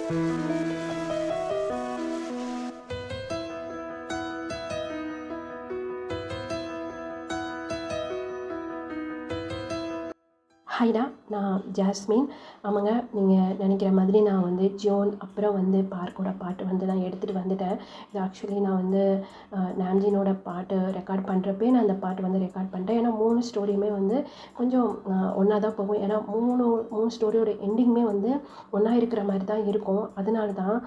ஹாய்டா, நான் ஜாஸ்மின். ஆமாங்க, நீங்கள் நினைக்கிற மாதிரி நான் வந்து ஜோன் அப்புறம் வந்து பார்க்கோட பாட்டு வந்து நான் எடுத்துகிட்டு வந்துட்டேன். இது ஆக்சுவலி நான் வந்து நாம்ஜினோட பாட்டு ரெக்கார்ட் பண்ணுறப்பே நான் அந்த பாட்டு வந்து ரெக்கார்ட் பண்ணிட்டேன். ஏன்னா 3 ஸ்டோரியுமே வந்து கொஞ்சம் ஒன்றா தான் போகும். ஏன்னா 3 ஸ்டோரியோட எண்டிங்குமே வந்து ஒன்றா இருக்கிற மாதிரி தான் இருக்கும். அதனால தான்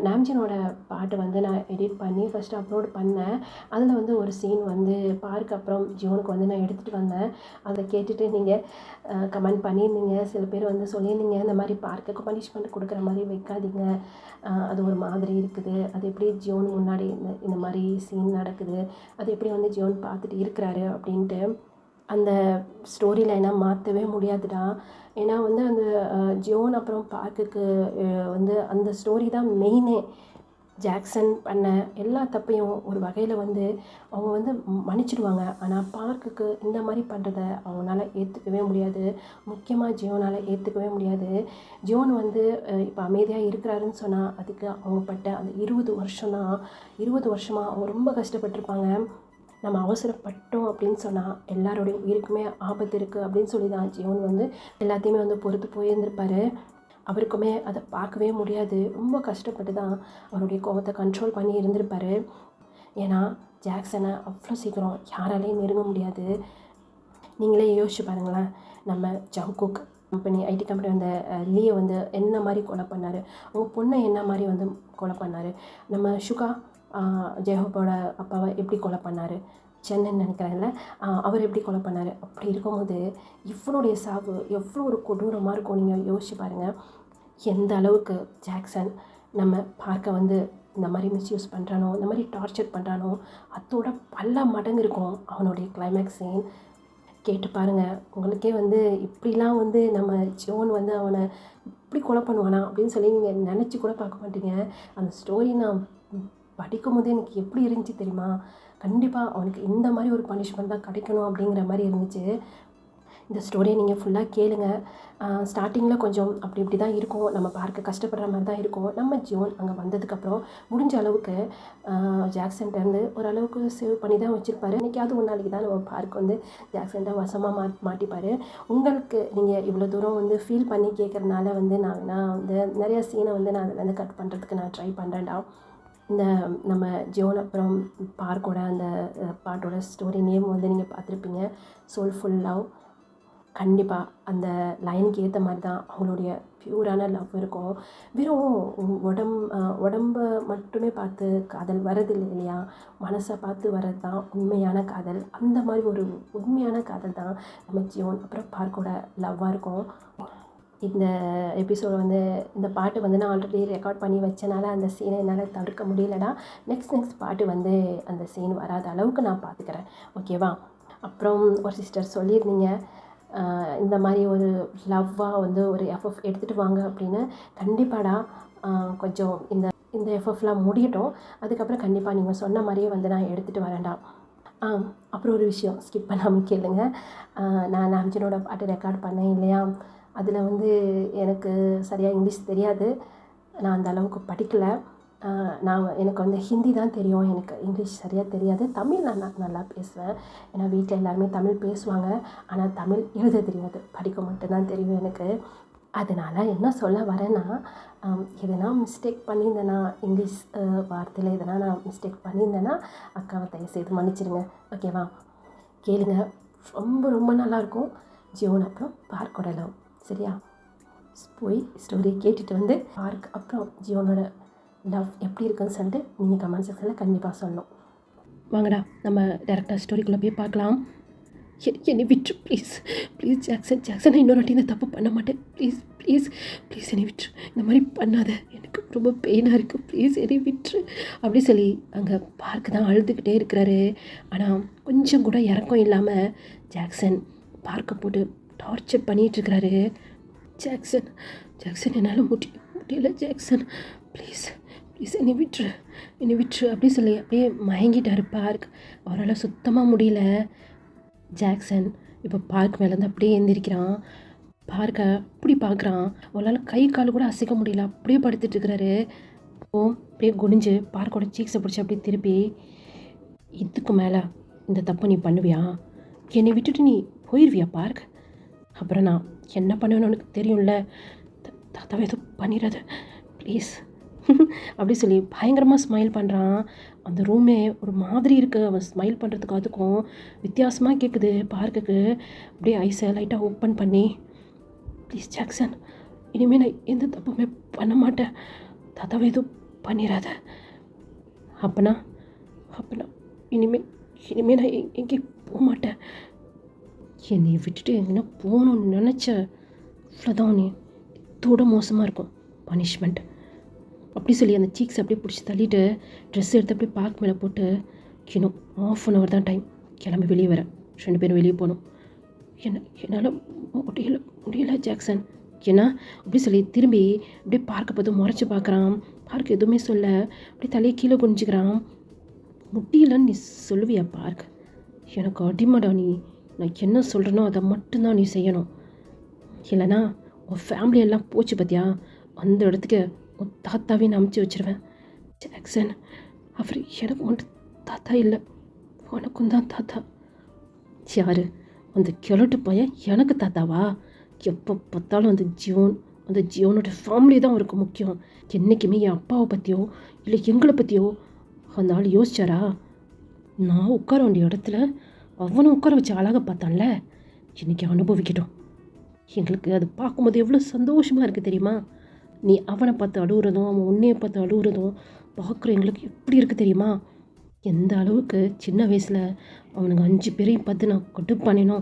நாம்ஜினோட பாட்டு வந்து நான் எடிட் பண்ணி ஃபஸ்ட்டு அப்லோட் பண்ணேன். அதில் வந்து ஒரு சீன் வந்து பார்க் அப்புறம் ஜோனுக்கு வந்து நான் எடுத்துகிட்டு வந்தேன். அதை கேட்டுட்டு நீங்கள் கமெண்ட் பண்ணியிருந்தீங்க. சில பேர் வந்து சொல்லியிருந்தீங்க, இந்த மாதிரி பார்க்குக்கு பனிஷ்மெண்ட் கொடுக்குற மாதிரி வைக்காதீங்க, அது ஒரு மாதிரி இருக்குது, அது எப்படி ஜோன் முன்னாடி இந்த மாதிரி சீன் நடக்குது, அது எப்படி வந்து ஜோன் பார்த்துட்டு இருக்கிறாரு அப்படின்ட்டு. அந்த ஸ்டோரி லைனை மாற்றவே முடியாதுடா. ஏன்னா வந்து அந்த ஜோன் அப்புறம் பார்க்குக்கு வந்து அந்த ஸ்டோரி தான் மெயினே. ஜாக்சன் பண்ண எல்லா தப்பையும் ஒரு வகையில் வந்து அவங்க வந்து மன்னிச்சிடுவாங்க. ஆனால் பார்க்குக்கு இந்த மாதிரி பண்ணுறத அவங்களால ஏற்றுக்கவே முடியாது. முக்கியமாக ஜியோனால் ஏற்றுக்கவே முடியாது. ஜியோன் வந்து இப்போ அமைதியாக இருக்கிறாருன்னு சொன்னால் அதுக்கு அவங்க பட்ட அந்த 20 வருஷமாக அவங்க ரொம்ப கஷ்டப்பட்டிருப்பாங்க. நம்ம அவசரப்பட்டோம் அப்படின்னு சொன்னால் எல்லாரோடைய உயிருக்குமே ஆபத்து இருக்குது அப்படின்னு சொல்லி தான் ஜியோன் வந்து எல்லாத்தையுமே வந்து பொறுத்து போயிருந்திருப்பார். அவருக்குமே அதை பார்க்கவே முடியாது. ரொம்ப கஷ்டப்பட்டு தான் அவருடைய கோபத்தை கண்ட்ரோல் பண்ணி இருந்திருப்பார். ஏன்னா ஜாக்சனை அவ்வளோ சீக்கிரம் யாராலையும் நெருங்க முடியாது. நீங்களே யோசிச்சு பாருங்களேன், நம்ம ஜங்குக் கம்பெனி ஐடி கம்பெனி அந்த லீயை வந்து என்ன மாதிரி கொலை பண்ணார், அவங்க பொண்ணை என்ன மாதிரி வந்து கொலை பண்ணார், நம்ம ஷுகா ஜெயஹோப்போட அப்பாவை எப்படி கொலை பண்ணார், சென்னைன்னு நினைக்கிறேன்ல, அவர் எப்படி கொலை பண்ணார். அப்படி இருக்கும்போது இவனுடைய சாவு எவ்வளோ ஒரு கொடூரமாக இருக்கும். நீங்கள் யோசிச்சு பாருங்கள், எந்த அளவுக்கு ஜாக்சன் நம்ம பார்க்க வந்து இந்த மாதிரி மிஸ்யூஸ் பண்ணுறானோ, இந்த மாதிரி டார்ச்சர் பண்ணுறானோ, அதோட பல மடங்கு இருக்கும் அவனுடைய கிளைமேக்ஸ் சீன். கேட்டு பாருங்கள், உங்களுக்கே வந்து இப்படிலாம் வந்து நம்ம ஜோன் வந்து அவனை இப்படி கொலை பண்ணுவானா அப்படின்னு சொல்லி நீங்கள் நினச்சி கூட பார்க்க மாட்டீங்க. அந்த ஸ்டோரி நான் படிக்கும் போதே எனக்கு எப்படி இருந்துச்சு தெரியுமா? கண்டிப்பாக அவனுக்கு இந்த மாதிரி ஒரு பனிஷ்மெண்ட் தான் கிடைக்கணும் அப்படிங்கிற மாதிரி இருந்துச்சு. இந்த ஸ்டோரியை நீங்கள் ஃபுல்லாக கேளுங்க. ஸ்டார்டிங்கில் கொஞ்சம் அப்படி இப்படி தான் இருக்கும், நம்ம பார்க்க கஷ்டப்படுற மாதிரி தான் இருக்கும். நம்ம ஜோன் அங்கே வந்ததுக்கப்புறம் முடிஞ்ச அளவுக்கு ஜாக்சன்ட்டேருந்து ஓரளவுக்கு சேவ் பண்ணி தான் வச்சுருப்பாரு. இன்றைக்காவது ஒரு நாளைக்கு தான் நம்ம பார்க் வந்து ஜாக்சன்ட்ட வசமாக மாட்டிப்பார். உங்களுக்கு நீங்கள் இவ்வளோ தூரம் வந்து ஃபீல் பண்ணி கேட்குறதுனால வந்து நான் வந்து நிறைய சீனை வந்து நான் அதில் வந்து கட் பண்ணுறதுக்கு நான் ட்ரை பண்ணுறேன்டா. இந்த நம்ம ஜோன் அப்புறம் பார்க்கோட அந்த பாட்டோட ஸ்டோரி நேம் வந்து நீங்கள் பார்த்துருப்பீங்க, சோல்ஃபுல் லவ். கண்டிப்பாக அந்த லைனுக்கு ஏற்ற மாதிரி தான் அவங்களுடைய பியூரான லவ் இருக்கும். வெறும் உடம்பை மட்டுமே பார்த்து காதல் வரதில்லை இல்லையா, மனசை பார்த்து வர்றது தான் உண்மையான காதல். அந்த மாதிரி ஒரு உண்மையான காதல் தான் நம்ம ஜியோன் அப்புறம் பார்க்கோட லவ்வாக இருக்கும். இந்த எபிசோடு வந்து இந்த பாட்டு வந்து நான் ஆல்ரெடி ரெக்கார்ட் பண்ணி வச்சனால அந்த சீனை என்னால் தவிர்க்க முடியலடா. நெக்ஸ்ட் பாட்டு வந்து அந்த சீன் வராத அளவுக்கு நான் பார்த்துக்கிறேன், ஓகேவா? அப்புறம் ஒரு சிஸ்டர் சொல்லியிருந்தீங்க, இந்த மாதிரி ஒரு லவ்வாக வந்து ஒரு எஃப்எஃப் எடுத்துகிட்டு வாங்க அப்படின்னு. கண்டிப்பாடா, கொஞ்சம் இந்த எஃப்எஃப்லாம் முடியட்டும், அதுக்கப்புறம் கண்டிப்பாக நீங்கள் சொன்ன மாதிரியே வந்து நான் எடுத்துகிட்டு வரேன்டா. அப்புறம் ஒரு விஷயம் ஸ்கிப் பண்ணாமல் கேளுங்க. நான் நாம்ஜினோட பாட்டு ரெக்கார்ட் பண்ணேன் இல்லையா, அதில் வந்து எனக்கு சரியாக இங்கிலீஷ் தெரியாது, நான் அந்த அளவுக்கு படிக்கலை. எனக்கு வந்து ஹிந்தி தான் தெரியும், எனக்கு இங்கிலீஷ் சரியாக தெரியாது. தமிழ் நான் நல்லா பேசுவேன், ஏன்னா வீட்டில் எல்லாருமே தமிழ் பேசுவாங்க. ஆனால் தமிழ் எழுத தெரியாது, படிக்க மட்டும்தான் தெரியும் எனக்கு. அதனால் என்ன சொல்ல வரேன்னா, எதனா மிஸ்டேக் பண்ணியிருந்தேன்னா, இங்கிலீஷ் வார்த்தையில் எதனா நான் மிஸ்டேக் பண்ணியிருந்தேன்னா அக்காவை தயவுசெய்து மன்னிச்சிடுங்க, ஓகேவா? கேளுங்க, ரொம்ப ரொம்ப நல்லாயிருக்கும். ஜியோன் அப்புறம் பார்க்கோட லவ், சரியா? போய் ஸ்டோரியை கேட்டுட்டு வந்து பார்க் அப்புறம் ஜியோனோட லவ் எப்படி இருக்குன்னு சொல்லிட்டு நீங்கள் கமெண்ட் செக்ஷனில் கண்டிப்பாக சொல்லணும். வாங்கடா, நம்ம டேரெக்டாக ஸ்டோரிக்குள்ளே போய் பார்க்கலாம். என்னை விட்டுரு ப்ளீஸ் ப்ளீஸ் ஜாக்சன் இன்னொரு வாட்டி இந்த தப்பு பண்ண மாட்டேன், ப்ளீஸ் ப்ளீஸ் ப்ளீஸ் என்னை விட்டுரு, இந்த மாதிரி பண்ணாத, எனக்கு ரொம்ப பெயினாக இருக்குது, ப்ளீஸ் என்னை விட்டுரு அப்படி சொல்லி அங்கே பார்க்க தான் அழுதுகிட்டே இருக்கிறாரு. ஆனால் கொஞ்சம் கூட இறக்கம் இல்லாமல் ஜாக்சன் பார்க்க போட்டு டார்ச்சர் பண்ணிகிட்ருக்கிறாரு. ஜாக்சன் என்னால் முடியல ஜாக்சன், ப்ளீஸ் என்னை விட்டுரு அப்படி சொல்லி அப்படியே மயங்கிட்டார் பார்க். அவரால் சுத்தமாக முடியல. ஜாக்சன் இப்போ பார்க் மேலேருந்து அப்படியே எழுந்திரிக்கிறான். பார்க்க அப்படி பார்க்குறான். அவளால் கை கால் கூட அசைக்க முடியல. அப்படியே படுத்துட்டு இருக்கிறாரு. அப்படியே குனிஞ்சு பார்க்கோட சீக்ஸை பிடிச்சி அப்படியே திருப்பி, இதுக்கு மேலே இந்த தப்பு நீ பண்ணுவியா? என்னை விட்டுட்டு நீ போயிடுவியா பார்க்? அப்புறம் நான் என்ன பண்ணுவேன்னு உனக்கு தெரியும்ல. தாத்தாவை எதுவும் பண்ணிடாத ப்ளீஸ் அப்படி சொல்லி பயங்கரமாக ஸ்மைல் பண்ணுறான். அந்த ரூமே ஒரு மாதிரி இருக்குது. அவன் ஸ்மைல் பண்ணுறதுக்கு அதுக்கும் வித்தியாசமாக கேட்குது பார்க்குக்கு. அப்படியே ஐஸை லைட்டாக ஓப்பன் பண்ணி, ப்ளீஸ் ஜாக்சன், இனிமேல் நான் எந்த தப்புமே பண்ண மாட்டேன். தாத்தாவை எதுவும் பண்ணிடாத. அப்பனா இனிமேல் நான் எங்கேயும் போக மாட்டேன். என்னை விட்டுட்டு எங்கன்னா போகணுன்னு நினச்ச இவ்வளோதான். நீ இதோட மோசமாக இருக்கும் பனிஷ்மெண்ட் அப்படி சொல்லி அந்த சீக்ஸ் அப்படியே பிடிச்சி தள்ளிட்டு ட்ரெஸ் எடுத்து அப்படியே பார்க் மேலே போட்டு, இன்னும் 1/2 hour தான் டைம், கிளம்பி வெளியே வரேன். 2 பேரும் வெளியே போகணும். என்னால் முடியல ஜாக்சன். ஏன்னா அப்படி சொல்லி திரும்பி அப்படியே பார்க்க பார்த்து முறைச்சி பார்க்குறான். பார்க் எதுவுமே சொல்ல அப்படியே தலையை கீழே குனிஞ்சிக்கிறான். முடியலன்னு நீ சொல்லுவியா பார்க்? எனக்கு அடிமடா நீ. நான் என்ன சொல்கிறேனோ அதை மட்டும்தான் நீ செய்யணும். இல்லைனா உன் ஃபேமிலி எல்லாம் போச்சு பார்த்தியா, அந்த இடத்துக்கு உன் தாத்தாவே நான் அமுச்சு வச்சுருவேன். ஜாக்சன், அவர் எனக்கு ஒன்று தாத்தா இல்லை, உனக்கும் தான் தாத்தா. யார் அந்த கிழட்டு பையன் எனக்கு தாத்தாவா? எப்போ பார்த்தாலும் அந்த ஜியோனோட ஃபேமிலி தான் அவருக்கு முக்கியம். என்றைக்குமே என் அப்பாவை பற்றியோ இல்லை எங்களை பற்றியோ அந்த ஆள் யோசிச்சாரா? நான் உட்கார வேண்டிய இடத்துல அவனை உட்கார வச்சு அழகாக பார்த்தான்ல, இன்றைக்கி அனுபவிக்கட்டும். எங்களுக்கு அது பார்க்கும்போது எவ்வளோ சந்தோஷமாக இருக்குது தெரியுமா? நீ அவனை பார்த்து அழுகுறதும் அவன் உன்னையை பார்த்து அழுகுறதும் பார்க்குற எங்களுக்கு எப்படி இருக்குது தெரியுமா? எந்த அளவுக்கு சின்ன வயசில் அவனுங்க 5 பேரையும் பார்த்து நான் கடுப்பானேனோ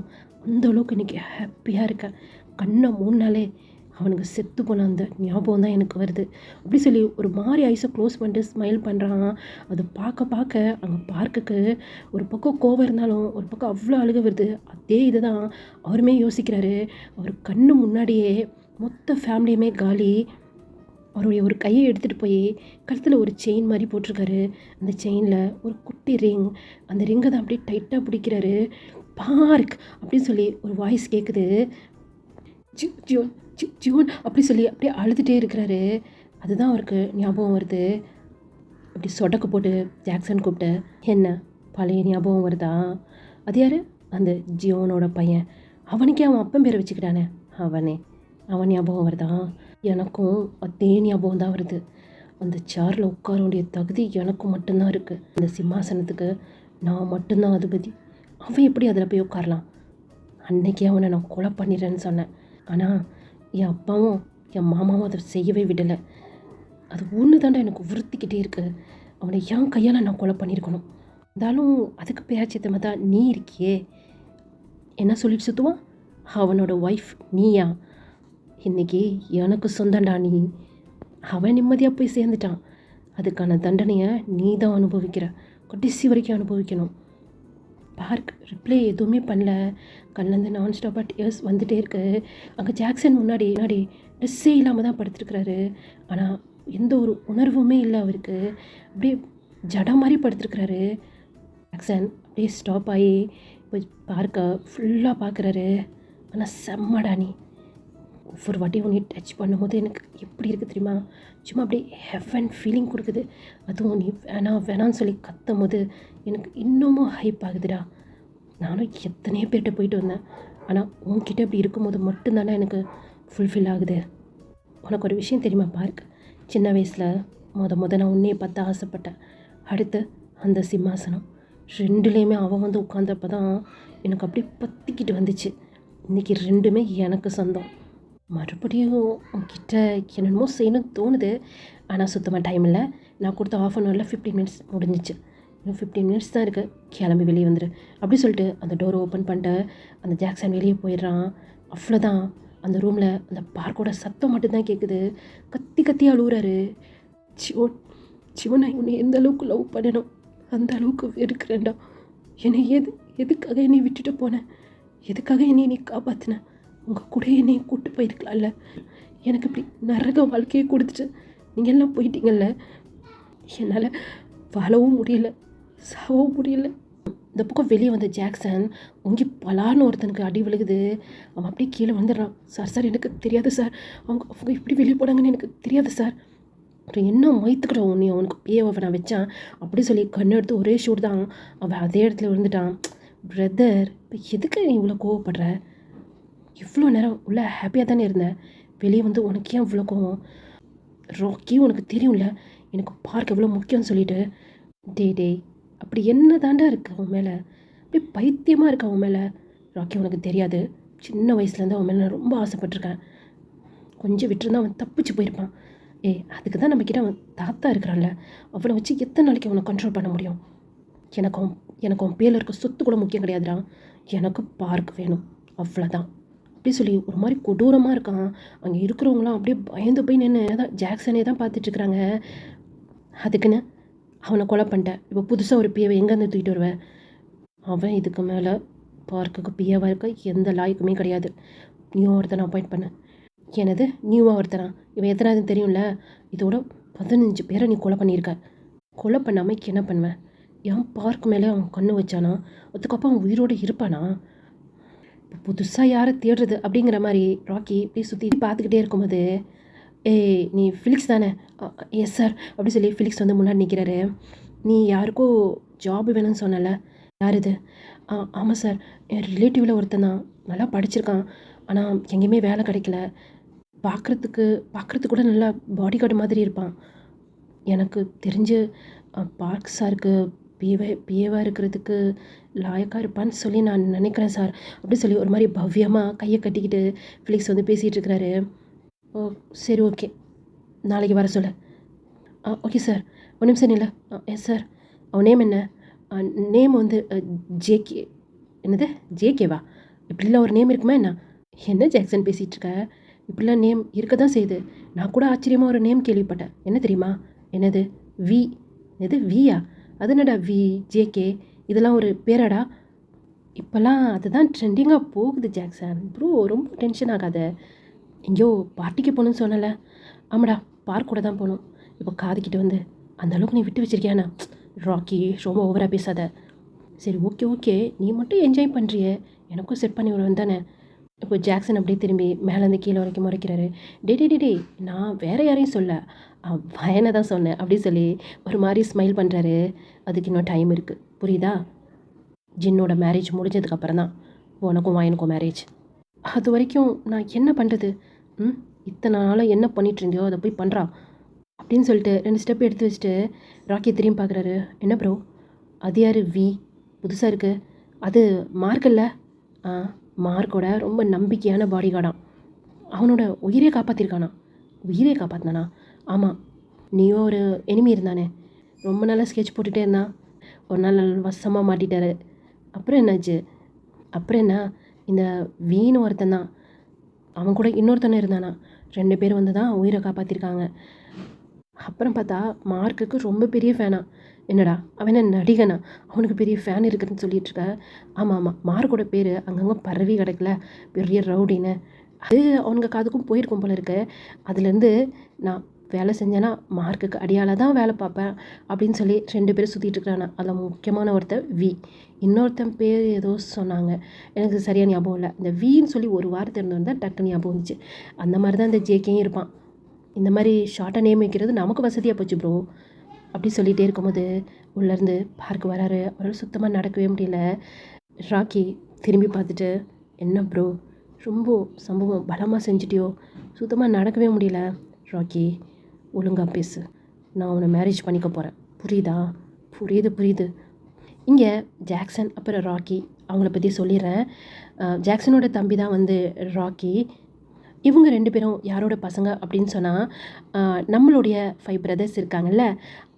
அந்த அளவுக்கு இன்றைக்கி ஹாப்பியாக இருக்கேன். கண்ணை மூணாலே அவனுக்கு செத்து போன அந்த ஞாபகம் தான் எனக்கு வருது. அப்படி சொல்லி ஒரு மாதிரி ஐஸை க்ளோஸ் பண்ணிட்டு ஸ்மைல் பண்ணுறான். அது பார்க்க அங்கே பார்க்குக்கு ஒரு பக்கம் கோவம் இருந்தாலும் ஒரு பக்கம் அவ்வளோ அழுக வருது. அதே இதை தான் அவருமே யோசிக்கிறாரு. அவர் கண்ணு முன்னாடியே மொத்த ஃபேமிலியுமே காலி. அவருடைய ஒரு கையை எடுத்துகிட்டு போய் கழுத்தில் ஒரு செயின் மாதிரி போட்டிருக்காரு. அந்த செயினில் ஒரு குட்டி ரிங், அந்த ரிங்கை தான் அப்படியே டைட்டாக பிடிக்கிறாரு. பார்க் அப்படின்னு சொல்லி ஒரு வாய்ஸ் கேட்குது. ஜியோன் அப்படி சொல்லி அப்படியே அழுதுகிட்டே இருக்கிறாரு. அதுதான் அவருக்கு ஞாபகம் வருது. அப்படி சொடக்கு போட்டு ஜாக்சன் கூப்பிட்டு, என்ன பழைய ஞாபகம் வருதா? அது யார்? அந்த ஜியோனோட பையன். அவனுக்கே அவன் அப்பன் பேரை வச்சுக்கிட்டானே, அவன் ஞாபகம் வருதா? எனக்கும் அதே ஞாபகம் தான் வருது. அந்த சேரில் உட்கார வேண்டிய தகுதி எனக்கு மட்டும்தான் இருக்குது. அந்த சிம்மாசனத்துக்கு நான் மட்டும்தான் அதிபதி. அவன் எப்படி அதில் போய் உட்காரலாம்? அன்னைக்கே அவனை நான் கொலை பண்ணிடுறேன்னு சொன்னேன். ஆனால் என் அப்பாவும் என் மாமாவும் அதை செய்யவே விடலை. அது ஒன்று தாண்டா எனக்கு உறுத்திக்கிட்டே இருக்குது. அவனை என் கையால் நான் கொலை பண்ணியிருக்கணும். இருந்தாலும் அதுக்கு பேச்சத்தமாக தான் நீ இருக்கியே. என்ன சொல்லிட்டு சுற்றுவான்? அவனோட ஒய்ஃப் நீயா? இன்றைக்கி எனக்கு சொந்தண்டா நீ. அவன் நிம்மதியாக போய் சேர்ந்துட்டான். அதுக்கான தண்டனையை நீ தான் அனுபவிக்கிற. கடைசி வரைக்கும் அனுபவிக்கணும். பார்க் ரிப்ளை எதுவுமே பண்ணல. கண்லேருந்து நான் ஸ்டாப்பாக டியர்ஸ் வந்துகிட்டே இருக்கு. அங்கே ஜாக்சன் முன்னாடி ட்ரெஸ்ஸே இல்லாமல் தான் படுத்துருக்கிறாரு. ஆனால் எந்த ஒரு உணர்வுமே இல்லை அவருக்கு. அப்படியே ஜடம் மாதிரி படுத்துருக்கிறாரு. ஜாக்சன் அப்படியே ஸ்டாப் ஆகி போய் பார்க்க ஃபுல்லாக பார்க்குறாரு. ஆனால் செம்மடா நீ. ஒவ்வொரு வாட்டியும் நீ டச் பண்ணும்போது எனக்கு எப்படி இருக்குது தெரியுமா? சும்மா அப்படியே ஹெவன் ஃபீலிங் கொடுக்குது. அதுவும் நீ வேணான்னு சொல்லி கத்தும் போது எனக்கு இன்னமும் ஹைப் ஆகுதுடா. நானும் எத்தனையோ பேர்கிட்ட போயிட்டு வந்தேன். ஆனால் உன்கிட்ட இப்படி இருக்கும்போது மட்டும்தானே எனக்கு ஃபுல்ஃபில் ஆகுது. உனக்கு ஒரு விஷயம் தெரியுமா பார்க்? சின்ன வயசில் நான் உன்னையை பார்த்து ஆசைப்பட்டேன். அடுத்து அந்த சிம்மாசனம், 2லேயுமே அவன் வந்து உட்காந்தப்போ தான் எனக்கு அப்படியே பற்றிக்கிட்டு வந்துச்சு. இன்றைக்கி 2மே எனக்கு சொந்தம். மறுபடியும் உன்கிட்ட என்னென்னமோ செய்யணும்னு தோணுது. ஆனால் சுத்தமாக டைம் இல்லை. நான் கொடுத்த 1/2 hour 15 minutes முடிஞ்சிச்சு. இன்னும் 15 minutes தான் இருக்குது. கிளம்பி வெளியே வந்துடு அப்படி சொல்லிட்டு அந்த டோரை ஓப்பன் பண்ணிட்டு அந்த ஜாக்சன் வெளியே போயிடுறான். அவ்வளோதான். அந்த ரூமில் அந்த பார்க்கோட சத்தம் மட்டும்தான் கேட்குது. கத்தி அழுகுறாரு. சிவனை உன்னை எந்த அளவுக்கு லவ் பண்ணணும் அந்த அளவுக்கு வெறுக்கிறேன்டா. என்னை எதுக்காக என்னை விட்டுட்டு போனேன்? எதுக்காக என்னை நீ காப்பாற்றின? உங்கள் கூட என்னையை கூப்பிட்டு போயிருக்கலாம்ல. எனக்கு இப்படி நரக வாழ்க்கையை கொடுத்துட்டு நீங்கள் எல்லாம் போயிட்டீங்கல்ல. என்னால் வாழவும் முடியல, சாகவும் முடியல. இந்த பக்கம் வெளியே வந்த ஜாக்சன் ஒங்கி பலான்னு ஒருத்தனுக்கு அடி விழுகுது. அவன் அப்படியே கீழே வந்துடுறான். சார் சார் எனக்கு தெரியாது சார், அவங்க அவங்க இப்படி வெளியே போனாங்கன்னு எனக்கு தெரியாது சார். அப்புறம் என்ன மயத்துக்கிட்ட உன்னை அவனுக்கு பேவை நான் வச்சான் அப்படி சொல்லி கண்ணு எடுத்து ஒரே ஷூட் தான் அவன் அதே இடத்துல விழுந்துட்டான். பிரதர், இப்போ எதுக்கு நீ இவ்வளோ கோவப்படுற? இவ்வளோ நேரம் உள்ள ஹாப்பியாக தானே இருந்தேன், வெளியே வந்து உனக்கு ஏன் இவ்வளோ கோவம்? ராக்கி உனக்கு தெரியும்ல எனக்கு பார்க்க எவ்வளோ முக்கியம்னு சொல்லிட்டு. டேய் அப்படி என்ன தாண்டா இருக்கு அவன் மேலே? அப்படி பைத்தியமாக இருக்கு அவன் மேலே. ராக்கி உனக்கு தெரியாது, சின்ன வயசுலேருந்து அவன் மேலே நான் ரொம்ப ஆசைப்பட்டிருக்கேன். கொஞ்சம் விட்டுருந்தா அவன் தப்பிச்சு போயிருப்பான். அதுக்கு தான் நம்மக்கிட்ட அவன் தாத்தா இருக்கிறான்ல, அவனை வச்சு எத்தனை நாளைக்கு அவனை கண்ட்ரோல் பண்ண முடியும்? எனக்கு அவன் பேரில் இருக்க சொத்து கூட முக்கியம் கிடையாதுடா, எனக்கு பார்க் வேணும், அவ்வளோதான். அப்படி சொல்லி ஒரு மாதிரி கொடூரமாக இருக்கான். அங்கே இருக்கிறவங்களாம் அப்படியே பயந்து போய் நின்று தான் ஜாக்சனே தான் பார்த்துட்ருக்குறாங்க. அதுக்குன்னு அவனை கொலை பண்ணிட்டேன், இப்போ புதுசாக ஒரு பிஏவை எங்கேருந்து தூக்கிட்டு வருவேன்? அவன் இதுக்கு மேலே பார்க்குக்கு பிஏவாக இருக்க எந்த லாய்க்குமே கிடையாது. நீயும் ஒருத்தனை அப்பாயிண்ட் பண்ண. எனது நியூவாக ஒருத்தனா? இவன் எத்தனாவது தெரியும்ல? இதோட 15 பேரை நீ கொலை பண்ணியிருக்க. கொலை பண்ணாமல் என்ன பண்ணுவேன்? என் பார்க் மேலே அவன் கண்ணு வச்சானா? அதுக்கப்புறம் அவன் உயிரோடு இருப்பானா? இப்போ புதுசாக யாரை தேடுறது அப்படிங்கிற மாதிரி ராக்கி இப்படி சுற்றி பார்த்துக்கிட்டே இருக்கும்போது, நீ ஃபிலிக்ஸ் தானே? எஸ் சார் அப்படி சொல்லி ஃபிலிக்ஸ் வந்து முன்னாடி நிற்கிறாரு. நீ யாருக்கோ ஜாப் வேணும்னு சொன்னல, யார் இது? ஆமாம் சார், என் ரிலேட்டிவில் ஒருத்தன் தான், நல்லா படிச்சிருக்கான், ஆனால் எங்கேயுமே வேலை கிடைக்கல. பார்க்குறதுக்கு கூட நல்லா பாடி கார்டு மாதிரி இருப்பான். எனக்கு தெரிஞ்சு பார்க் சாருக்கு பிஏவாக இருக்கிறதுக்கு லாயக்காக இருப்பான்னு சொல்லி நான் நினைக்கிறேன் சார் அப்படி சொல்லி ஒரு மாதிரி பவ்யமாக கையை கட்டிக்கிட்டு ஃபிலிக்ஸ் வந்து பேசிகிட்டு இருக்கிறாரு. ஓ சரி, ஓகே, நாளைக்கு வர சொல்ல. ஓகே சார், ஒரு நிமிஷம் இல்லை. Yes sir. அவன் நேம் என்ன? நேம் வந்து ஜேகே. என்னது ஜேகேவா? இப்படிலாம் ஒரு நேம் இருக்குமா என்ன? என்ன ஜாக்சன் பேசிகிட்டு இருக்க? இப்படிலாம் நேம் இருக்க தான் செய்யுது. நான் கூட ஆச்சரியமாக ஒரு நேம் கேள்விப்பட்டேன். என்ன தெரியுமா? என்னது வி? எது வியா? அது என்னடா வி ஜேகே? இதெல்லாம் ஒரு பேராடா? இப்போல்லாம் அதுதான் ட்ரெண்டிங்காக போகுது ஜாக்சன். ப்ரோ ரொம்ப டென்ஷன் ஆகாத. எங்கேயோ பார்ட்டிக்கு போகணுன்னு சொன்னல? ஆமாடா, பார்க் கூட தான் போகணும். இப்போ காதுக்கிட்டு வந்து அந்தளவுக்கு நீ விட்டு வச்சிருக்கியாண்ணா? ராக்கி ரொம்ப ஓவராக பேசாத. சரி ஓகே, நீ மட்டும் என்ஜாய் பண்ணுறிய, எனக்கும் செட் பண்ணி விடுவேன் தானே? இப்போ ஜாக்சன் அப்படியே திரும்பி மேலேருந்து கீழே வரைக்கும் முறைக்கிறாரு. டே நான் வேறு யாரையும் சொல்ல, வயனை தான் சொன்னேன் அப்படி சொல்லி ஒரு மாதிரி ஸ்மைல் பண்ணுறாரு. அதுக்கு இன்னும் டைம் இருக்குது, புரியுதா? ஜின்னோட மேரேஜ் முடிஞ்சதுக்கப்புறம் தான் உனக்கும் வயனுக்கும் மேரேஜ். அது வரைக்கும் நான் என்ன பண்ணுறது? இத்தனை நாளாக என்ன பண்ணிட்டு இருந்தியோ அதை போய் பண்ணுறா அப்படின்னு சொல்லிட்டு 2 ஸ்டெப் எடுத்து வச்சுட்டு ராக்கி திரும்பி பார்க்குறாரு. என்ன ப்ரோ, அது யார் வி? புதுசாக இருக்குது. அது மார்க் இல்லை? மார்க்கோட ரொம்ப நம்பிக்கையான பாடி கார்டான். அவனோட உயிரே காப்பாற்றிருக்கானா? உயிரே காப்பாற்றினானா? ஆமாம், நீயும் ஒரு எனிமி இருந்தானே, ரொம்ப நாளாக ஸ்கெட்ச் போட்டுகிட்டே இருந்தான், ஒரு நாள் வசமாக மாட்டிட்டாரு. அப்புறம் என்னாச்சு? அப்புறம் என்ன, இந்த வீணு ஒருத்தன் தான், அவன் கூட இன்னொருத்தனை இருந்தானா, 2 பேர் வந்து தான் உயிரை காப்பாற்றிருக்காங்க. அப்புறம் பார்த்தா மார்க்குக்கு ரொம்ப பெரிய ஃபேனா. என்னடா அவன் என்ன நடிகனா? அவனுக்கு பெரிய ஃபேன் இருக்குதுன்னு சொல்லிட்டுருக்க? ஆமாம், மார்க்கோட பேர் அங்கங்கே பரவி கிடக்கல, பெரிய ரவுடின்னு. அது அவனுங்க காதுக்கும் போயிருக்கும் போல இருக்கு. அதுலேருந்து நான் வேலை செஞ்சேன்னா மார்க்குக்கு அடியால் தான் வேலை பார்ப்பேன் அப்படின்னு சொல்லி 2 பேரும் சுற்றிட்டு இருக்கிறானா. அதில் முக்கியமான ஒருத்தன் வி, இன்னொருத்தன் பேர் ஏதோ சொன்னாங்க, எனக்கு சரியாக ஞாபகம் இல்லை. இந்த வின்னு சொல்லி ஒரு வார்த்தை இருந்தவன் டக்குன்னு ஞாபகம் வந்துச்சு. அந்த மாதிரி தான் இந்த ஜேகேயும் இருப்பான். இந்த மாதிரி ஷார்ட்டாக நேம் வைக்கிறது நமக்கு வசதியாக போச்சு ப்ரோ அப்படி சொல்லிகிட்டே இருக்கும்போது உள்ளேருந்து பார்க்க வராரு. அவரால் சுத்தமாக நடக்கவே முடியல. ராக்கி திரும்பி பார்த்துட்டு, என்ன ப்ரோ ரொம்ப சம்பவம் பலமாக செஞ்சிட்டியோ, சுத்தமாக நடக்கவே முடியல. ராக்கி ஒழுங்காக பேசு, நான் அவனை மேரேஜ் பண்ணிக்க போகிறேன், புரியுதா? புரியுது. இங்கே ஜாக்சன் அப்புறம் ராக்கி அவங்கள பற்றி சொல்லிடுறேன். ஜாக்சனோட தம்பி தான் வந்து ராக்கி. இவங்க 2 பேரும் யாரோட பசங்க அப்படின்னு சொன்னால், நம்மளுடைய 5 பிரதர்ஸ் இருக்காங்கல்ல,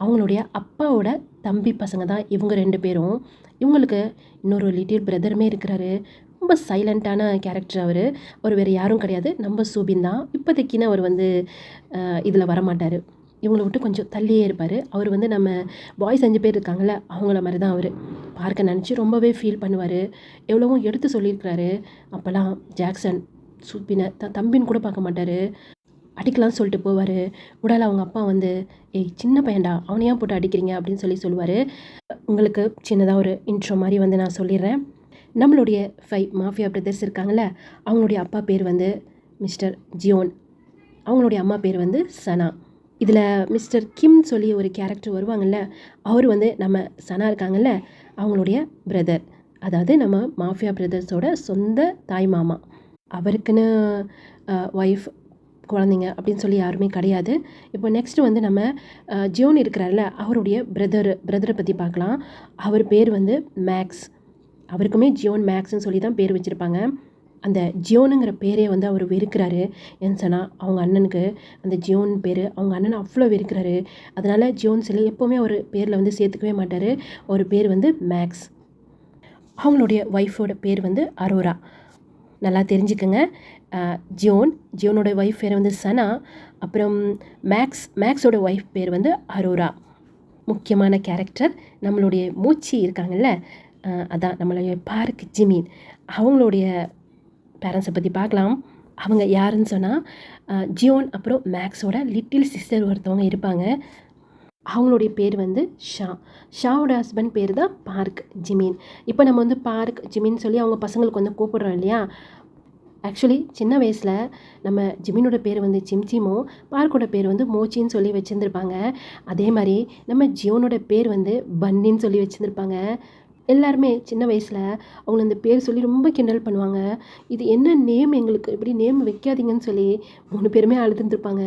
அவங்களுடைய அப்பாவோட தம்பி பசங்க தான் இவங்க 2 பேரும். இவங்களுக்கு இன்னொரு லிட்டில் பிரதருமே இருக்கிறாரு. ரொம்ப சைலண்ட்டான கேரக்டர் அவர் வேறு யாரும் கிடையாது, நம்ம சூபின் தான். இப்போதைக்குன்னு அவர் வந்து இதில் வரமாட்டார், இவங்கள விட்டு கொஞ்சம் தள்ளியே இருப்பார். அவர் வந்து நம்ம பாய்ஸ் 5 பேர் இருக்காங்கள்ல, அவங்கள மாதிரி தான் அவர். பார்க்க நினச்சி ரொம்பவே ஃபீல் பண்ணுவார். எவ்வளவோ எடுத்து சொல்லியிருக்கிறாரு. அப்போல்லாம் ஜாக்சன் சூப்பினை தம்பின்னு கூட பார்க்க மாட்டார். அடிக்கலாம்னு சொல்லிட்டு போவார். உடனே அவங்க அப்பா வந்து, "ஏய் சின்ன பையன்டா, அவனையா போட்டு அடிக்கிறீங்க?" அப்படின்னு சொல்லுவார். உங்களுக்கு சின்னதாக ஒரு இன்ட்ரோ மாதிரி வந்து நான் சொல்லிடுறேன். நம்மளுடைய 5 மாஃபியா பிரதர்ஸ் இருக்காங்கள்ல, அவங்களுடைய அப்பா பேர் வந்து மிஸ்டர் ஜியோன். அவங்களுடைய அம்மா பேர் வந்து சனா. இதில் மிஸ்டர் கிம் சொல்லி ஒரு கேரக்டர் வருவாங்கள்ல, அவர் வந்து நம்ம சனா இருக்காங்கல்ல, அவங்களுடைய பிரதர். அதாவது நம்ம மாஃபியா பிரதர்ஸோட சொந்த தாய் மாமா. அவருக்குன்னு ஒய்ஃப், குழந்தைங்க அப்படின்னு சொல்லி யாருமே கிடையாது. இப்போ நெக்ஸ்ட்டு வந்து நம்ம ஜியோன் இருக்கிறார்ல, அவருடைய பிரதரை பற்றி பார்க்கலாம். அவர் பேர் வந்து மேக்ஸ். அவருக்குமே ஜியோன் மேக்ஸ்ன்னு சொல்லி தான் பேர் வச்சுருப்பாங்க. அந்த ஜியோனுங்கிற பேரே வந்து அவர் வெறுக்கிறாரு. ஏன்னு சொன்னால் அவங்க அண்ணனுக்கு அந்த ஜியோன் பேர் அவங்க அண்ணனை அவ்வளோ வெறுக்கிறாரு. அதனால் ஜியோன் சொல்லி எப்போவுமே அவர் பேரில் வந்து சேர்த்துக்கவே மாட்டார். அவர் பேர் வந்து மேக்ஸ். அவங்களுடைய ஒய்ஃபோட பேர் வந்து அரோரா. நல்லா தெரிஞ்சுக்கங்க. ஜியோனோட ஒய்ஃப் பேர் வந்து சனா. அப்புறம் மேக்ஸோட ஒய்ஃப் பேர் வந்து அரோரா. முக்கியமான கேரக்டர் நம்மளுடைய மூச்சி இருக்காங்கல்ல, அதான் நம்மளுடைய பார்க் ஜிமின். அவங்களுடைய பேரண்ட்ஸை பற்றி பார்க்கலாம். அவங்க யாருன்னு சொன்னால் ஜியோன் அப்புறம் மேக்ஸோட லிட்டில் சிஸ்டர் ஒருத்தவங்க இருப்பாங்க. அவங்களுடைய பேர் வந்து ஷாவோட ஹஸ்பண்ட் பேர் தான் பார்க் ஜிமின். இப்போ நம்ம வந்து பார்க் ஜிமின் சொல்லி அவங்க பசங்களுக்கு வந்து கூப்பிடுறோம் இல்லையா. ஆக்சுவலி சின்ன வயசில் நம்ம ஜிமினோட பேர் வந்து சிம்சிமோ, பார்க்கோட பேர் வந்து மோச்சின்னு சொல்லி வச்சுருந்துருப்பாங்க. அதே மாதிரி நம்ம ஜியோனோட பேர் வந்து பன்னின்னு சொல்லி வச்சுருந்துருப்பாங்க. எல்லாருமே சின்ன வயசில் அவங்கள அந்த பேர் சொல்லி ரொம்ப கிண்டல் பண்ணுவாங்க. இது என்ன நேம், எங்களுக்கு இப்படி நேம் வைக்காதீங்கன்னு சொல்லி 3 பேருமே அழுதுருந்துருப்பாங்க.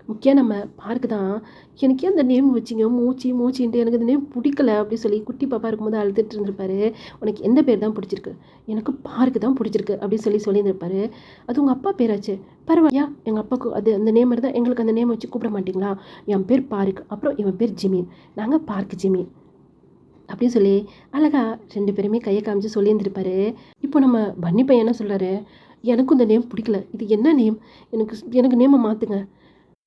முக்கியம் நம்ம பார்க்கு தான், எனக்கு ஏன் அந்த நேம் வச்சிங்க மூச்சின்ட்டு, எனக்கு அந்த நேம் பிடிக்கல அப்படி சொல்லி குட்டி பாப்பா இருக்கும்போது அழுதுட்டு இருந்திருப்பாரு. உனக்கு எந்த பேர் தான் பிடிச்சிருக்கு? எனக்கு பார்க்கு தான் பிடிச்சிருக்கு அப்படின்னு சொல்லியிருந்திருப்பாரு. அது உங்கள் அப்பா பேராச்சு, பரவாயில்லையா, எங்கள் அப்பாவுக்கு அது அந்த நேம் இருந்தால் எங்களுக்கு அந்த நேம் வச்சு கூப்பிட மாட்டிங்களா? என் பேர் பார்க், அப்புறம் இவன் பேர் ஜிமின், நாங்கள் பார்க் ஜிமின் அப்படின்னு சொல்லி அழகா 2 பேருமே கையை காமிச்சு சொல்லியிருந்திருப்பாரு. இப்போ நம்ம பன்னி பையன் என்ன சொல்கிறாரு, எனக்கும் இந்த நேம் பிடிக்கல, இது என்ன நேம், எனக்கு நேமை மாற்றுங்க.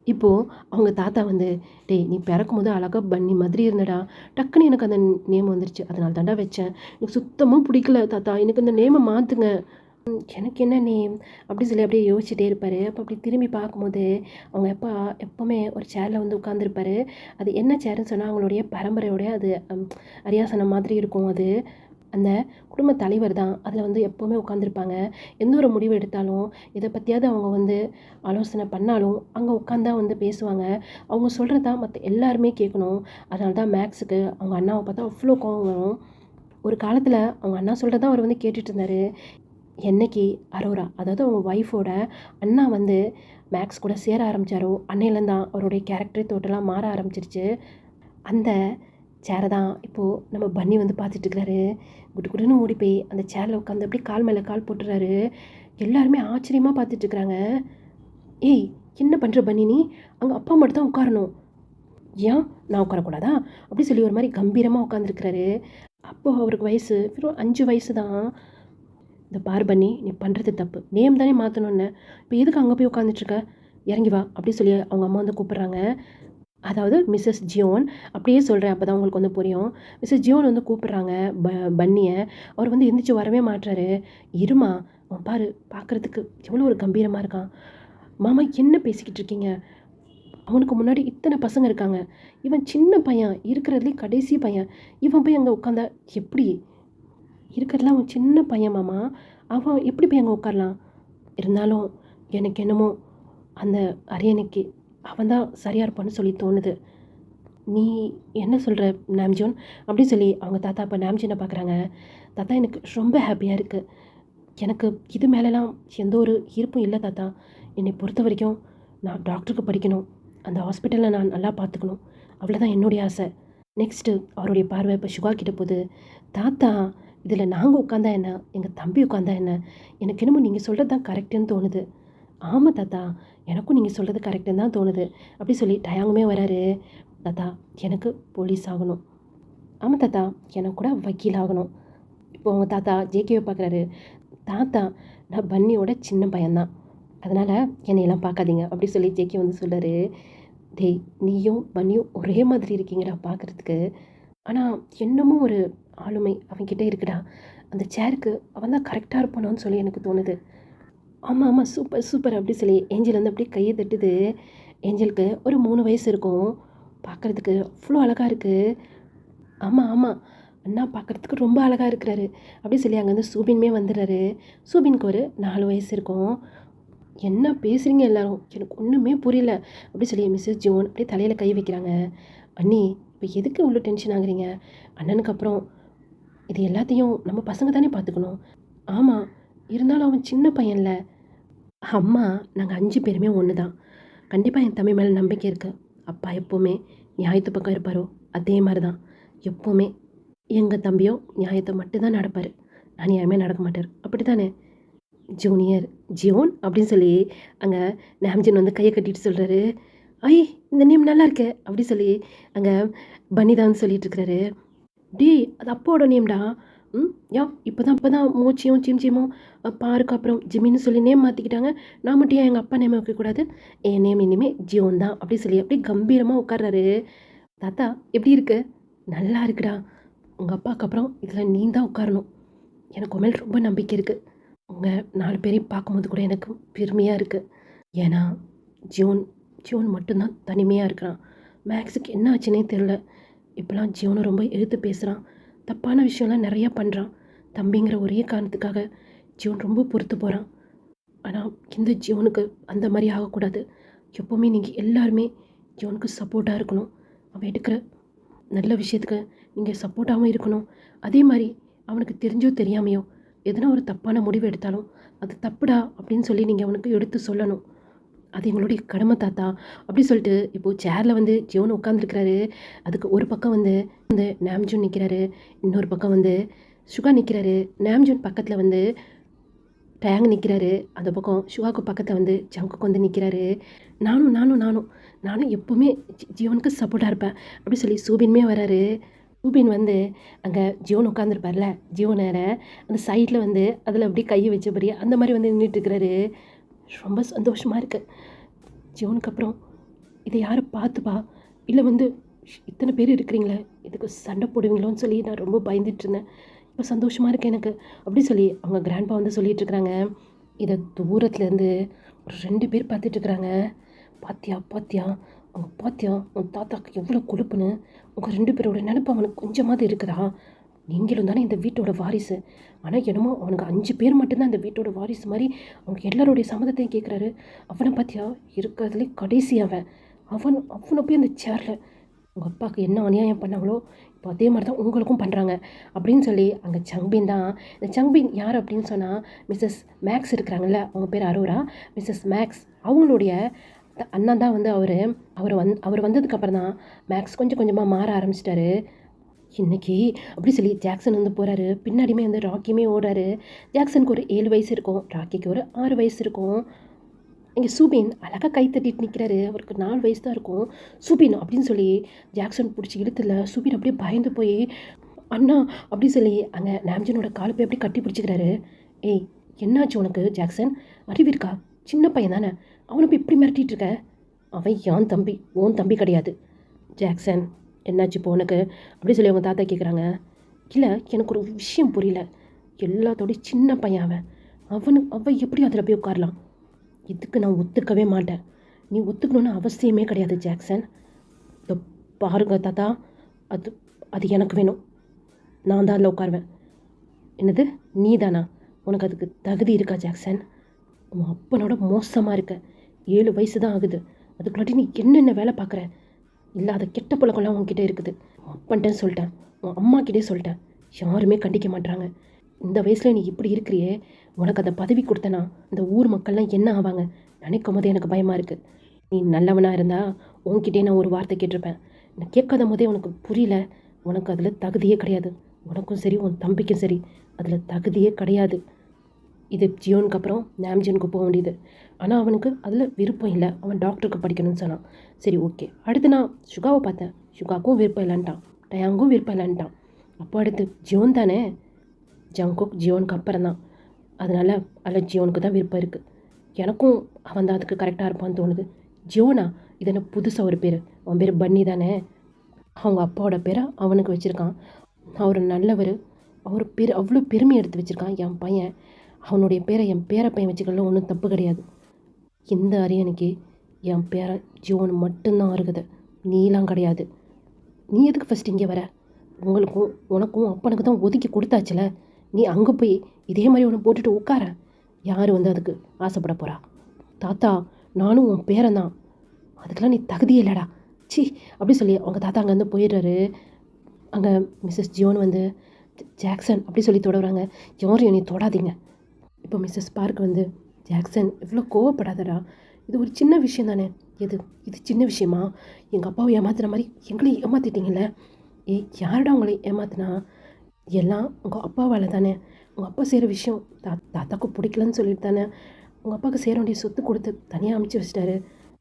இப்போது அவங்க தாத்தா வந்து, டேய் நீ பிறக்கும் போது அழகாக பன்னி மாதிரி இருந்தடா, டக்குன்னு எனக்கு அந்த நேம் வந்துருச்சு, அதனால தாண்டா வச்சேன், எனக்கு சுத்தமாக பிடிக்கல தாத்தா, எனக்கு இந்த நேமை மாற்றுங்க. எனக்கு என்ன நேம் அப்படி சொல்லி அப்படியே யோசிச்சுட்டே இருப்பார். அப்போ அப்படி திரும்பி பார்க்கும்போது அவங்க அப்பா எப்போவுமே ஒரு சேரில் வந்து உட்காந்துருப்பாரு. அது என்ன சேர்ன்னு சொன்னால் அவங்களுடைய பரம்பரையோடைய அது அரியாசனம் மாதிரி இருக்கும். அது அந்த குடும்ப தலைவர் தான் அதில் வந்து எப்போவுமே உட்காந்துருப்பாங்க. எந்த ஒரு முடிவு எடுத்தாலும் இதை பற்றியாவது அவங்க வந்து ஆலோசனை பண்ணாலும் அங்கே உட்காந்து தான் வந்து பேசுவாங்க. அவங்க சொல்கிறது தான் மற்ற எல்லாருமே கேட்கணும். அதனால தான் மேக்ஸுக்கு அவங்க அண்ணாவை பார்த்தா அவ்வளோ கோவம் வரும். ஒரு காலத்தில் அவங்க அண்ணா சொல்கிறதான் அவர் வந்து கேட்டுட்டு இருந்தார். என்னைக்கு அரோரா, அதாவது அவங்க ஒய்ஃபோட அண்ணா வந்து மேக்ஸ் கூட சேர ஆரம்பித்தாரோ அன்னையிலேருந்து தான் அவருடைய கேரக்டர் டோட்டலாக மாற ஆரம்பிச்சிருச்சு. அந்த சேரை தான் இப்போது நம்ம பன்னி வந்து பார்த்துட்ருக்கிறாரு. குடுன்னு ஓடி போய் அந்த சேரில் உட்காந்து அப்படியே கால் மேலே கால் போட்டுறாரு. எல்லாருமே ஆச்சரியமாக பார்த்துட்ருக்குறாங்க. ஏய் என்ன பண்ணுற பன்னி, நீ அங்கே அப்பா மட்டும் தான் உட்காரணும், ஏன் நான் உட்காரக்கூடாதா அப்படி சொல்லி ஒரு மாதிரி கம்பீரமாக உட்காந்துருக்கிறாரு. அப்போது அவருக்கு வயசு வெறும் 5 வயசு தான். இந்த பார் பன்னி, நீ பண்ணுறது தப்பு, நேம் தானே மாற்றணுன்னு, இப்போ எதுக்கு அங்கே போய் உட்காந்துட்ருக்க, இறங்கி வா அப்படி சொல்லி அவங்க அம்மா வந்து கூப்பிட்றாங்க. அதாவது மிஸ்ஸஸ் ஜியோன், அப்படியே சொல்கிறேன் அப்போ தான் உங்களுக்கு வந்து புரியும். மிஸ்ஸஸ் ஜியோன் வந்து கூப்பிட்றாங்க பன்னியை. அவர் வந்து எந்திரிச்சு வரவே மாட்டுறாரு. இருமா, அவன் பாரு பார்க்குறதுக்கு எவ்வளோ ஒரு கம்பீரமாக இருக்கான். மாமா என்ன பேசிக்கிட்டு இருக்கீங்க, அவனுக்கு முன்னாடி இத்தனை பசங்க இருக்காங்க, இவன் சின்ன பையன், இருக்கிறதுலே கடைசி பையன், இவன் போய் அங்கே உட்காந்தா எப்படி, இருக்கிறதுலாம் அவன் சின்ன பையன் மாமா, அவன் எப்படி போய் அங்கே உட்காரலாம். இருந்தாலும் எனக்கு என்னமோ அந்த அரியணைக்கு அவன் தான் சரியாக இருப்பான்னு சொல்லி தோணுது. நீ என்ன சொல்கிற நாம்ஜோன் அப்படின்னு சொல்லி அவங்க தாத்தா அப்போ நாம்ஜோனை பார்க்குறாங்க. தாத்தா எனக்கு ரொம்ப ஹாப்பியாக இருக்குது, எனக்கு இது மேலெலாம் எந்த ஒரு ஈர்ப்பும் இல்லை தாத்தா. என்னை பொறுத்த வரைக்கும் நான் டாக்டருக்கு படிக்கணும், அந்த ஹாஸ்பிட்டலில் நான் நல்லா பார்த்துக்கணும், அவ்வளோதான் என்னுடைய ஆசை. நெக்ஸ்ட்டு அவருடைய பார்வை இப்போ சுகா கிட்ட போகுது. தாத்தா இதில் நாங்கள் உட்காந்தா என்ன, எங்கள் தம்பி உட்காந்தா என்ன, எனக்கு என்னமோ நீங்கள் சொல்கிறது தான் கரெக்டுன்னு தோணுது. ஆமாம் தாத்தா, எனக்கும் நீங்கள் சொல்கிறது கரெக்டுன்னு தான் தோணுது அப்படி சொல்லி டயாங்குமே வராரு. தாத்தா எனக்கு போலீஸ் ஆகணும், ஆமாம் தாத்தா எனக்கு கூட வக்கீல் ஆகணும். இப்போ அவங்க தாத்தா ஜேகேவை பார்க்குறாரு. தாத்தா நான் பன்னியோட சின்ன பையன்தான், அதனால் என்னையெல்லாம் பார்க்காதீங்க அப்படி சொல்லி ஜேகே வந்து சொல்கிறாரு. டேய் நீயும் பன்னியும் ஒரே மாதிரி இருக்கீங்கடா பார்க்குறதுக்கு, ஆனால் என்னமோ ஒரு ஆளுமை அவன்கிட்ட இருக்குடா, அந்த சேருக்கு அவன் தான் கரெக்டாக இருப்பானோன்னு சொல்லி எனக்கு தோணுது. ஆமாம் ஆமாம் சூப்பர் சூப்பர் அப்படி சொல்லி ஏஞ்சல் வந்து அப்படியே கையை தட்டுது. ஏஞ்சலுக்கு ஒரு 3 வயசு இருக்கும். பார்க்குறதுக்கு அவ்வளோ அழகாக இருக்குது. ஆமாம் ஆமாம் அண்ணா பார்க்குறதுக்கு ரொம்ப அழகாக இருக்கிறாரு அப்படி சொல்லி அங்கேருந்து சூபின்மே வந்துடுறாரு. சூபினுக்கு ஒரு 4 வயசு இருக்கும். என்ன பேசுகிறீங்க எல்லாரும், எனக்கு ஒன்றுமே புரியல அப்படி சொல்லி மிஸ்ஸஸ் ஜோன் அப்படியே தலையில் கை வைக்கிறாங்க. அண்ணி இப்போ எதுக்கு இவ்வளோ டென்ஷன் ஆகுறீங்க? அண்ணனுக்கு அப்புறம் இது எல்லாத்தையும் நம்ம பசங்க தானே பார்த்துக்கணும். ஆமாம், இருந்தாலும் அவன் சின்ன பையன்ல. அம்மா நாங்கள் 5 பேருமே ஒன்று தான். கண்டிப்பாக என் தம்பி மேலே நம்பிக்கை இருக்குது. அப்பா எப்போவுமே நியாயத்து பக்கம் இருப்பாரோ அதே மாதிரி தான் எப்போவுமே எங்கள் தம்பியோ நியாயத்தை மட்டும்தான் நடப்பார், அநியாயமே நடக்க மாட்டார். அப்படி தானே ஜூனியர் ஜியோன் அப்படின்னு சொல்லி அங்கே நாம்ஜின் வந்து கையை கட்டிட்டு சொல்கிறாரு. ஐ இந்த நேம் நல்லா இருக்கே அப்படி சொல்லி அங்கே பன்னிதான்னு சொல்லிட்டு இருக்கிறாரு. டேய் அது அப்போட நேம்டா. யா இப்போ தான் மூச்சியும் சிம்சியும் பாருக்கு அப்புறம் ஜிம்மின்னு சொல்லி நேம் மாற்றிக்கிட்டாங்க. நான் மட்டும் ஏன் எங்கள் அப்பா நேம் வைக்கக்கூடாது? என் நேம் இனிமேல் ஜியோன் தான் அப்படி சொல்லி அப்படி கம்பீரமாக உட்கார்றாரு. தாத்தா எப்படி இருக்கு? நல்லா இருக்குடா. உங்கள் அப்பாவுக்கு அப்புறம் இதில் நீ தான் உட்காரணும். எனக்கு மேல் ரொம்ப நம்பிக்கை இருக்குது. உங்கள் 4 பேரையும் பார்க்கும்போது கூட எனக்கு பெருமையாக இருக்குது. ஏன்னா ஜியோன் மட்டும்தான் தனிமையாக இருக்கிறான். மேக்ஸுக்கு என்ன ஆச்சுன்னே தெரில. இப்போலாம் ஜியோனை ரொம்ப எழுத்து பேசுகிறான். தப்பான விஷயம்லாம் நிறையா பண்ணுறான். தம்பிங்கிற ஒரே காரணத்துக்காக ஜியோன் ரொம்ப பொறுத்து போகிறான். ஆனால் இந்த ஜியோனுக்கு அந்த மாதிரி ஆகக்கூடாது. எப்போவுமே நீங்கள் எல்லாருமே ஜியோனுக்கு சப்போர்ட்டாக இருக்கணும். அவன் எடுக்கிற நல்ல விஷயத்துக்கு நீங்கள் சப்போர்ட்டாகவும் இருக்கணும். அதே மாதிரி அவனுக்கு தெரிஞ்சோ தெரியாமையோ எதனா ஒரு தப்பான முடிவு எடுத்தாலும் அது தப்புடா அப்படின்னு சொல்லி நீங்கள் அவனுக்கு எடுத்து சொல்லணும். அது எங்களுடைய கடமை தாத்தா அப்படி சொல்லிட்டு இப்போது சேரில் வந்து ஜியோன் உட்காந்துருக்கிறாரு. அதுக்கு ஒரு பக்கம் வந்து நாம்ஜூன் நிற்கிறாரு, இன்னொரு பக்கம் வந்து சுகா நிற்கிறாரு. நாம்ஜூன் பக்கத்தில் வந்து டேங் நிற்கிறாரு. அந்த பக்கம் சுகாவுக்கு பக்கத்தில் வந்து ஜங்குக்கு வந்து நிற்கிறாரு. நானும் எப்போவுமே ஜியோனுக்கு சப்போர்ட்டாக இருப்பேன் அப்படி சொல்லி சூபின்மே வராரு. சூபின் வந்து அங்கே ஜியோன் உட்காந்துருப்பார்ல, ஜியோனரை அந்த சைடில் வந்து அதில் அப்படியே கையை வச்சபடி அந்த மாதிரி வந்து நின்றுட்டுருக்கிறாரு. ரொம்ப சந்தோஷமாக இருக்குது. ஜியோனுக்கு அப்புறம் இதை யாரை பார்த்துப்பா இல்லை வந்து இத்தனை பேர் இருக்கிறீங்களே இதுக்கு சண்டை போடுவீங்களோன்னு சொல்லி நான் ரொம்ப பயந்துட்டுருந்தேன். இப்போ சந்தோஷமாக இருக்கேன் எனக்கு அப்படி சொல்லி அவங்க கிராண்ட்பா வந்து சொல்லிகிட்ருக்குறாங்க. இதை தூரத்துலேருந்து ஒரு 2 பேர் பார்த்துட்ருக்குறாங்க. பாத்தியா உன் தாத்தாக்கு எவ்வளோ கொழுப்புன்னு. உங்கள் 2 பேரோட நினப்பு அவனுக்கு கொஞ்சமாவது இருக்குதா? நீங்களும் தானே இந்த வீட்டோட வாரிசு. ஆனால் என்னமோ அவனுக்கு 5 பேர் மட்டும்தான் இந்த வீட்டோட வாரிசு மாதிரி அவங்க எல்லாரோடைய சம்மதத்தையும் கேட்குறாரு. அவனை பார்த்தியா இருக்கிறதுலே கடைசி அவனை போய் அந்த சேரில் உங்கள் அப்பாவுக்கு என்ன அநியாயம் பண்ணாங்களோ இப்போ அதே மாதிரி தான் உங்களுக்கும் பண்ணுறாங்க அப்படின்னு சொல்லி அங்கே சங்பின் தான். இந்த சங்பின் யார் அப்படின்னு சொன்னால் மிஸ்ஸஸ் மேக்ஸ் இருக்கிறாங்கல்ல, அவங்க பேர் அரோரா. மிஸ்ஸஸ் மேக்ஸ் அவங்களுடைய அண்ணன் தான் வந்து அவர் வந்ததுக்கப்புறம் தான் மேக்ஸ் கொஞ்சம் கொஞ்சமாக மாற ஆரம்பிச்சிட்டாரு. இன்றைக்கி அப்படி சொல்லி ஜாக்சன் வந்து போகிறாரு. பின்னாடியுமே வந்து ராக்கியுமே ஓடுறாரு. ஜாக்சனுக்கு ஒரு 7 வயசு இருக்கும், ராக்கிக்கு ஒரு 6 வயசு இருக்கும். இங்கே சூபின் அழகாக கை தட்டிட்டு நிற்கிறாரு. அவருக்கு 4 வயசு தான் இருக்கும். சூபின் அப்படின்னு சொல்லி ஜாக்சன் பிடிச்சி இழுத்துல சூபின் அப்படியே பயந்து போய் அண்ணா அப்படி சொல்லி அங்கே நாம்ஜனோட காலை போய் அப்படியே கட்டி பிடிச்சிக்கிறாரு. ஏய் என்னாச்சு உனக்கு ஜாக்சன்? அறிவிருக்கா? சின்ன பையன் தானே, அவனை போய் இப்படி மிரட்டிகிட்டு இருக்க? அவன் என் தம்பி, உன் தம்பி கிடையாது. ஜாக்சன் என்னாச்சு இப்போ உனக்கு அப்படி சொல்லி அவங்க தாத்தா கேட்குறாங்க. இல்லை எனக்கு ஒரு விஷயம் புரியல. எல்லாத்தோடைய சின்ன பையன் அவன் எப்படி அதில் போய் உட்காரலாம்? இதுக்கு நான் ஒத்துக்கவே மாட்டேன். நீ ஒத்துக்கணுன்னு அவசியமே கிடையாது ஜாக்சன். இதோ பாருங்க தாத்தா, அது எனக்கு வேணும். நான் தான் அதில் உட்காருவேன். என்னது நீ தானா? உனக்கு அதுக்கு தகுதி இருக்கா ஜாக்சன்? உன் அப்பனோட மோசமாக இருக்க. 7 வயசு தான் ஆகுது, அதுக்குள்ளாட்டி நீ என்னென்ன வேலை பார்க்குற? இல்லாத கெட்ட பழக்கம்லாம் உன்கிட்ட இருக்குது. அப்பன்ட்டேன்னு சொல்லிட்டேன், உன் அம்மாக்கிட்டே சொல்லிட்டேன், யாருமே கண்டிக்க மாட்டாங்க. இந்த வயசில் நீ இப்படி இருக்கிறியே, உனக்கு அந்த பதவி கொடுத்தனா இந்த ஊர் மக்கள்லாம் என்ன ஆவாங்க நினைக்கும் போதே எனக்கு பயமாக இருக்குது. நீ நல்லவனாக இருந்தால் உன்கிட்டே நான் ஒரு வார்த்தை கேட்டிருப்பேன். நான் கேட்காத போதே உனக்கு புரியல. உனக்கு அதில் தகுதியே கிடையாது. உனக்கும் சரி உன் தம்பிக்கும் சரி அதில் தகுதியே கிடையாது. இது ஜியோனுக்கு அப்புறம் நாம்ஜனுக்கு போக வேண்டியது. ஆனால் அவனுக்கு அதில் விருப்பம் இல்லை. அவன் டாக்டருக்கு படிக்கணும்னு சொன்னான். சரி ஓகே. அடுத்து நான் சுகாவை பார்த்தேன். சுகாவுக்கும் விருப்பம் இல்லைன்ட்டான், டயாங்கும் விருப்பம் இல்லைன்ட்டான். அப்போ அடுத்து ஜியோன் தானே. ஜங்குக் ஜியோனுக்கு அப்புறம் தான். அதனால் அதில் ஜியோனுக்கு தான் விருப்பம் இருக்குது. எனக்கும் அவன் தான் அதுக்கு கரெக்டாக இருப்பான்னு தோணுது. ஜியோனா இது என்ன புதுசாக ஒரு பேர்? அவன் பேர் பன்னி தானே. அவங்க அப்பாவோட பேரை அவனுக்கு வச்சுருக்கான். அவர் நல்லவர். அவர் பேர் அவ்வளோ பெருமை எடுத்து வச்சுருக்கான் என் பையன். அவனுடைய பேரை என் பேரப்பையன் வச்சுக்கலாம் ஒன்றும் தப்பு கிடையாது. இந்த அரியணைக்கு என் பேரன் ஜோன் மட்டும்தான் இருக்குது, நீலாம் கிடையாது. நீ எதுக்கு ஃபஸ்ட் இங்கே வர? உங்களுக்கும் உனக்கும் அப்பனுக்கு தான் ஒதுக்கி கொடுத்தாச்சுல, நீ அங்கே போய் இதே மாதிரி ஒன்று போட்டுட்டு உட்கார. யார் வந்து அதுக்கு ஆசைப்பட போகிறா? தாத்தா, நானும் உன் பேரன் தான், அதுக்கெல்லாம் நீ தகுதியே இல்லைடா, சி அப்படி சொல்லி அவங்க தாத்தா அங்கேருந்து போயிடுறாரு. அங்கே மிஸ்ஸஸ் ஜியோன் வந்து ஜாக்சன் அப்படி சொல்லி தொடர்றாங்க. யாரையும் நீ தொடாதீங்க. இப்போ மிஸ்ஸஸ் பார்க் வந்து ஜாக்சன் இவ்வளோ கோவப்படாதடா, இது ஒரு சின்ன விஷயம் தானே. இது சின்ன விஷயமா? எங்கள் அப்பாவை ஏமாத்துற மாதிரி எங்களையும் ஏமாற்றிட்டீங்கள. யாருடா உங்களை ஏமாத்தினா? எல்லாம் உங்கள் அப்பாவால் தானே. உங்கள் அப்பா செய்கிற விஷயம் தாத்தாக்கு பிடிக்கலன்னு சொல்லிட்டு தானே உங்கள் அப்பாவுக்கு சேர வேண்டிய சொத்து கொடுத்து தனியாக அமைச்சு வச்சிட்டாரு.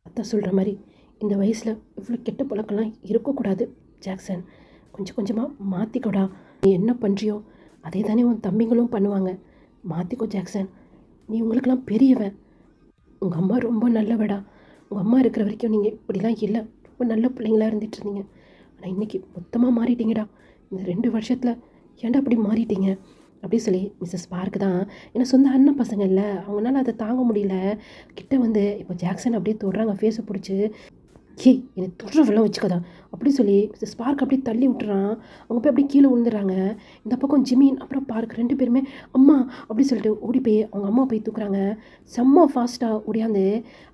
அத்தா சொல்கிற மாதிரி இந்த வயசில் இவ்வளோ கெட்ட பழக்கம்லாம் இருக்கக்கூடாது ஜாக்சன். கொஞ்சம் கொஞ்சமாக மாற்றிக்கோடா. நீ என்ன பண்ணுறியோ அதே தானே உன் தம்பிங்களும் பண்ணுவாங்க. மாற்றிக்கோ ஜாக்சன். நீ உங்களுக்கெல்லாம் பெரியவன். உங்கள் அம்மா ரொம்ப நல்லவடா. உங்கள் அம்மா இருக்கிற வரைக்கும் நீங்கள் இப்படிலாம் இல்லை, ரொம்ப நல்ல பிள்ளைங்களாக இருந்துட்டு இருந்தீங்க. ஆனால் இன்றைக்கி மொத்தமாக மாறிட்டீங்கடா. இந்த 2 வருஷத்தில் ஏன்டா அப்படி மாறிட்டீங்க அப்படி சொல்லி மிஸ்ஸஸ் பார்க் தான் ஏன்னா சொந்த அண்ணன் பசங்க இல்லை, அவங்களால அதை தாங்க முடியல. கிட்ட வந்து இப்போ ஜாக்சன் அப்படியே தொடுறாங்க ஃபேஸை பிடிச்சி. ஏய் எனக்கு தொடுறவெல்லாம் வச்சுக்கதா அப்படி சொல்லி மிஸ்ஸஸ் பார்க் அப்படியே தள்ளி விட்டுறான். அவங்க போய் அப்படியே கீழே விழுந்துடுறாங்க. இந்த பக்கம் ஜிமின் அப்புறம் பார்க் 2 பேருமே அம்மா அப்படி சொல்லிட்டு ஓடி போய் அவங்க அம்மா போய் தூக்குறாங்க. செம்ம ஃபாஸ்ட்டாக ஓடியாந்து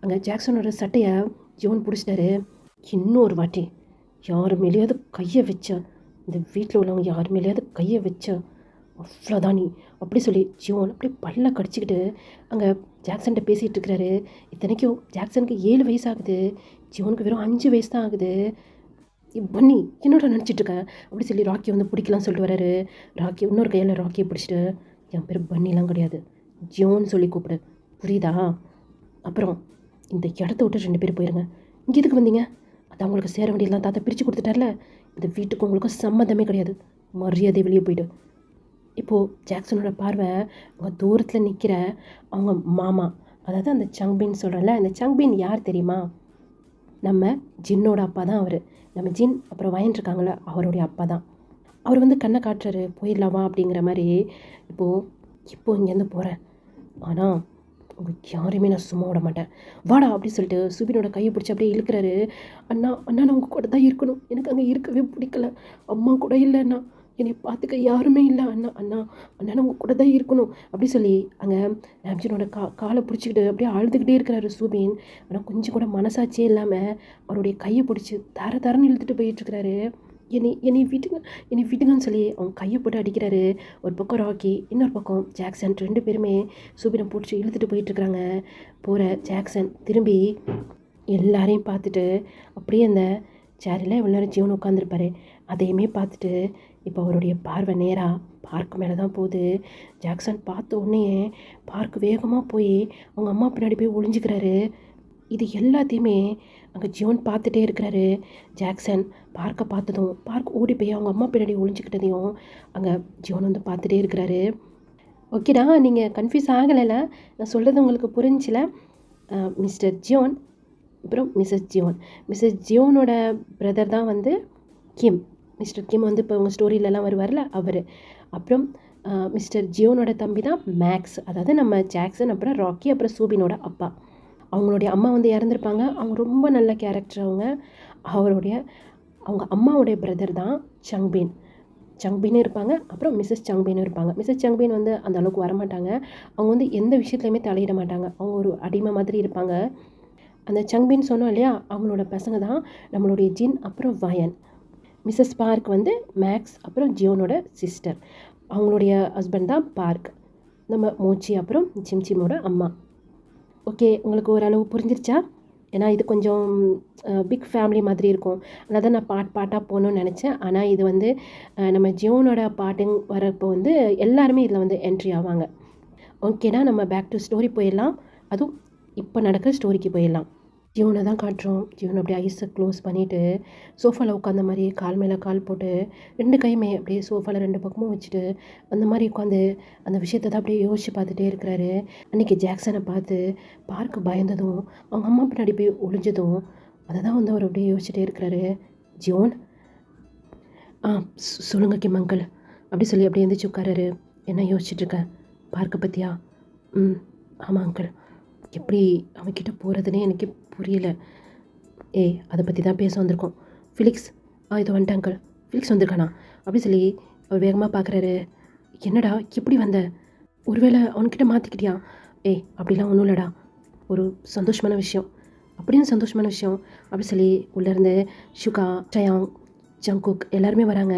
அங்கே ஜாக்சனோட சட்டையை ஜோன் பிடிச்சிட்டாரு. இன்னொரு வாட்டி யார் மேலேயாவது கையை வச்சா, இந்த வீட்டில் உள்ளவங்க யார் மேலேயாவது கையை வச்சா அவ்வளோதான் நீ அப்படி சொல்லி ஜோன் அப்படியே பல்ல கடிச்சிக்கிட்டு அங்கே ஜாக்சன்கிட்ட பேசிகிட்டு இருக்கிறாரு. இத்தனைக்கும் ஜாக்சனுக்கு 7 வயசு ஆகுது, ஜோனுக்கு வெறும் 5 வயசு தான் ஆகுது. பண்ணி என்னோட நினச்சிட்ருக்க அப்படி சொல்லி ராக்கி வந்து பிடிக்கலான்னு சொல்லிட்டு வராரு. ராக்கி இன்னொரு கையில் ராக்கியை பிடிச்சிட்டு என் பேர் பன்னிலாம் கிடையாது, ஜோன் சொல்லி கூப்பிடு, புரியுதா? அப்புறம் இந்த இடத்த விட்டு 2 பேர் போயிருங்க. இங்கே எதுக்கு வந்தீங்க? அது அவங்களுக்கு சேர வேண்டியதெல்லாம் தாத்தா பிரித்து கொடுத்துட்டார்ல. இந்த வீட்டுக்கு உங்களுக்கும் சம்மந்தமே கிடையாது, மரியாதை வெளியே போய்ட்டு. இப்போது ஜாக்சனோட பார்வை அவங்க தூரத்தில் நிற்கிற அவங்க மாமா, அதாவது அந்த சங்பின் சொல்கிறேன்ல, அந்த சங்பின் யார் தெரியுமா? நம்ம ஜின்னோட அப்பா தான் அவர். நம்ம ஜின் அப்புறம் வயன் இருக்காங்களே அவருடைய அப்பா தான். அவர் வந்து கண்ணை காட்டுறாரு, போயிடலாமா அப்படிங்கிற மாதிரி. இப்போது இங்கேருந்து போகிறேன், ஆனால் உங்களுக்கு யாரையுமே நான் சும்மா விட மாட்டேன், வாடா அப்படி சொல்லிட்டு சுபினோட கையை பிடிச்சி அப்படியே இழுக்கிறாரு. அண்ணா அண்ணா நான் உங்கள் கூட தான் இருக்கணும், எனக்கு அங்கே இருக்கவே பிடிக்கல, அம்மா கூட இல்லை அண்ணா, என்னை பார்த்துக்க யாருமே இல்லை அண்ணா, அண்ணா அண்ணா நான் உங்கள் கூட தான் இருக்கணும் அப்படி சொல்லி அங்கே நாம்ஜினோட காலை பிடிச்சிக்கிட்டு அப்படியே அழுதுகிட்டே இருக்கிறாரு சூபின். ஆனால் கொஞ்சம் கூட மனசாட்சியே இல்லாமல் அவருடைய கையை பிடிச்சி தரன்னு இழுத்துட்டு போயிட்டுருக்கிறாரு. என்னை விட்டுங்கன்னு சொல்லி அவங்க கையை போட்டு அடிக்கிறாரு. ஒரு பக்கம் ராக்கி, இன்னொரு பக்கம் ஜாக்சன் 2 பேருமே சூபினை பிடிச்சி இழுத்துட்டு போயிட்டுருக்குறாங்க. போகிற ஜாக்சன் திரும்பி எல்லாரையும் பார்த்துட்டு அப்படியே அந்த சேரில் இவ்வளோ நேரம் ஜீவன் உட்காந்துருப்பாரு அதையுமே பார்த்துட்டு இப்போ அவருடைய பார்வை நேராக பார்க் மேலே தான் போகுது. ஜாக்சன் பார்த்த உடனே பார்க் வேகமாக போய் அவங்க அம்மா பின்னாடி போய் ஒளிஞ்சிக்கிறாரு. இது எல்லாத்தையுமே அங்கே ஜியோன் பார்த்துட்டே இருக்கிறாரு. ஜாக்சன் பார்க்க பார்த்ததும் பார்க் ஓடி போய் அவங்க அம்மா பின்னாடி ஒளிஞ்சிக்கிட்டதையும் அங்கே ஜியோன் வந்து பார்த்துட்டே இருக்கிறாரு. ஓகேடா, நீங்கள் கன்ஃபியூஸ் ஆகலைல்ல, நான் சொல்கிறது உங்களுக்கு புரிஞ்சில. மிஸ்டர் ஜியோன் அப்புறம் மிஸ்ஸஸ் ஜியோனோட பிரதர் தான் வந்து கிம். மிஸ்டர் கிம் வந்து இப்போ உங்கள் ஸ்டோரியிலலாம் வருவார்ல அவர். அப்புறம் மிஸ்டர் ஜியோனோட தம்பி தான் மேக்ஸ், அதாவது நம்ம ஜாக்சன் அப்புறம் ராக்கி அப்புறம் சூபினோட அப்பா. அவங்களுடைய அம்மா வந்து இறந்துருப்பாங்க. அவங்க ரொம்ப நல்ல கேரக்டர். அவங்க அம்மாவுடைய பிரதர் தான் சங்பின்னு இருப்பாங்க. அப்புறம் மிஸ்ஸஸ் சங்பின்னு இருப்பாங்க. மிஸ்ஸஸ் சங்பின் வந்து அந்த அளவுக்கு வரமாட்டாங்க. அவங்க வந்து எந்த விஷயத்துலையுமே தலையிட மாட்டாங்க, அவங்க ஒரு அடிமை மாதிரி இருப்பாங்க. அந்த சங்பின் சொன்னோம் இல்லையா, அவங்களோட பசங்க தான் நம்மளுடைய ஜின் அப்புறம் வயன். மிஸ்ஸஸ் பார்க் வந்து மேக்ஸ் அப்புறம் ஜியோனோட சிஸ்டர். அவங்களுடைய ஹஸ்பண்ட் தான் பார்க், நம்ம மோச்சி அப்புறம் சிம்சிமோட அம்மா. ஓகே, உங்களுக்கு ஓரளவு புரிஞ்சிருச்சா? ஏன்னா இது கொஞ்சம் பிக் ஃபேமிலி மாதிரி இருக்கும், அதனால் தான் நான் பாட்டாக போகணுன்னு நினச்சேன். ஆனால் இது வந்து நம்ம ஜியோனோட பாட்டுங்க வரப்போ வந்து எல்லாருமே இதில் வந்து என்ட்ரி ஆவாங்க. ஓகேனா, நம்ம பேக் டு ஸ்டோரி போயிடலாம். அதுவும் இப்போ நடக்கிற ஸ்டோரிக்கு போயிடலாம். ஜியோனை தான் காட்டுறோம். ஜியோன் அப்படியே ஐஸை க்ளோஸ் பண்ணிவிட்டு சோஃபாவில் உட்காந்த மாதிரி கால் மேலே கால் போட்டு 2 கையுமே அப்படியே சோஃபாவில் 2 பக்கமும் வச்சுட்டு அந்த மாதிரி உட்காந்து அந்த விஷயத்தை தான் அப்படியே யோசித்து பார்த்துட்டே இருக்கிறாரு. அன்றைக்கி ஜாக்சனை பார்த்து பார்க்க பயந்ததும் அவங்க அம்மா பின்னாடி போய் ஒளிஞ்சதும் அதை தான் வந்து அவர் அப்படியே யோசிச்சுட்டே இருக்கிறாரு. ஜியோன், சொல்லுங்க கிம் அங்கிள் அப்படி சொல்லி அப்படியே எழுந்திரிச்சு உட்காராரு. என்ன யோசிச்சுட்ருக்க? பார்க்க பற்றியா? ம். ஆமாம் அங்கிள். எப்படி அவன்கிட்ட போகிறதுனே எனக்கு புரியல. ஏய் அதை பற்றி தான் பேச வந்திருக்கோம். ஃபிலிக்ஸ் இதோ வந்துட்டேன் அங்கிள். ஃபிலிக்ஸ் வந்திருக்கானா அப்படி சொல்லி அவர் வேகமாக பார்க்குறாரு. என்னடா இப்படி வந்த? ஒருவேளை அவன்கிட்ட மாற்றிக்கிட்டியா? ஏய் அப்படிலாம் ஒன்றும் இல்லைடா, ஒரு சந்தோஷமான விஷயம். அப்படின்னு சந்தோஷமான விஷயம் அப்படி சொல்லி உள்ளேருந்து ஷுகா, டயாங், ஜங்குக் எல்லாருமே வராங்க.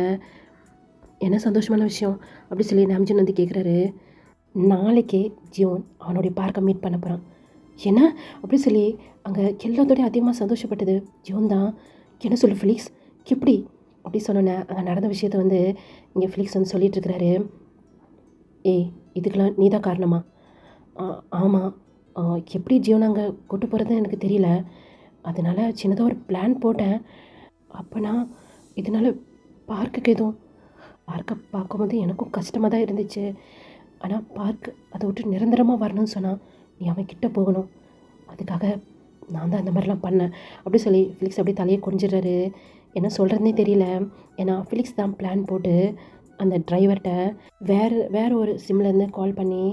என்ன சந்தோஷமான விஷயம் அப்படி சொல்லி நாம்ஜின் வந்து கேட்குறாரு. நாளைக்கே ஜியோன் அவனுடைய பார்க்க மீட் பண்ண போகிறான். என்ன அப்படி சொல்லி அங்கே எல்லாத்தோடையும் அதிகமாக சந்தோஷப்பட்டது ஜியோன் தான். என்ன சொல்லு ஃபிலிக்ஸ் எப்படி அப்படி சொன்னோன்னே அங்கே நடந்த விஷயத்த வந்து இங்கே ஃபிலிக்ஸ் வந்து சொல்லிட்டு இருக்கிறாரு. ஏய் இதுக்கெல்லாம் நீ தான் காரணமா? ஆமாம். எப்படி ஜியோன் அங்கே கூட்டு போகிறதுன்னு எனக்கு தெரியல. அதனால் சின்னதாக ஒரு பிளான் போட்டேன். அப்போனா இதனால் பார்க்குக்கு எதுவும் பார்க்க பார்க்கும்போது எனக்கும் கஷ்டமாக தான் இருந்துச்சு. ஆனால் பார்க் அதை விட்டு நிரந்தரமாக வரணும்னு சொன்னால் நீ அவன் கிட்டே போகணும். அதுக்காக நான் தான் இந்த மாதிரிலாம் பண்ணேன் அப்படி சொல்லி ஃபிலிக்ஸ் அப்படியே தலையை கொஞ்சிடுறாரு. என்ன சொல்கிறதுனே தெரியல. ஏன்னா ஃபிலிக்ஸ் தான் பிளான் போட்டு அந்த டிரைவர்கிட்ட வேறு ஒரு சிம்லேருந்து கால் பண்ணி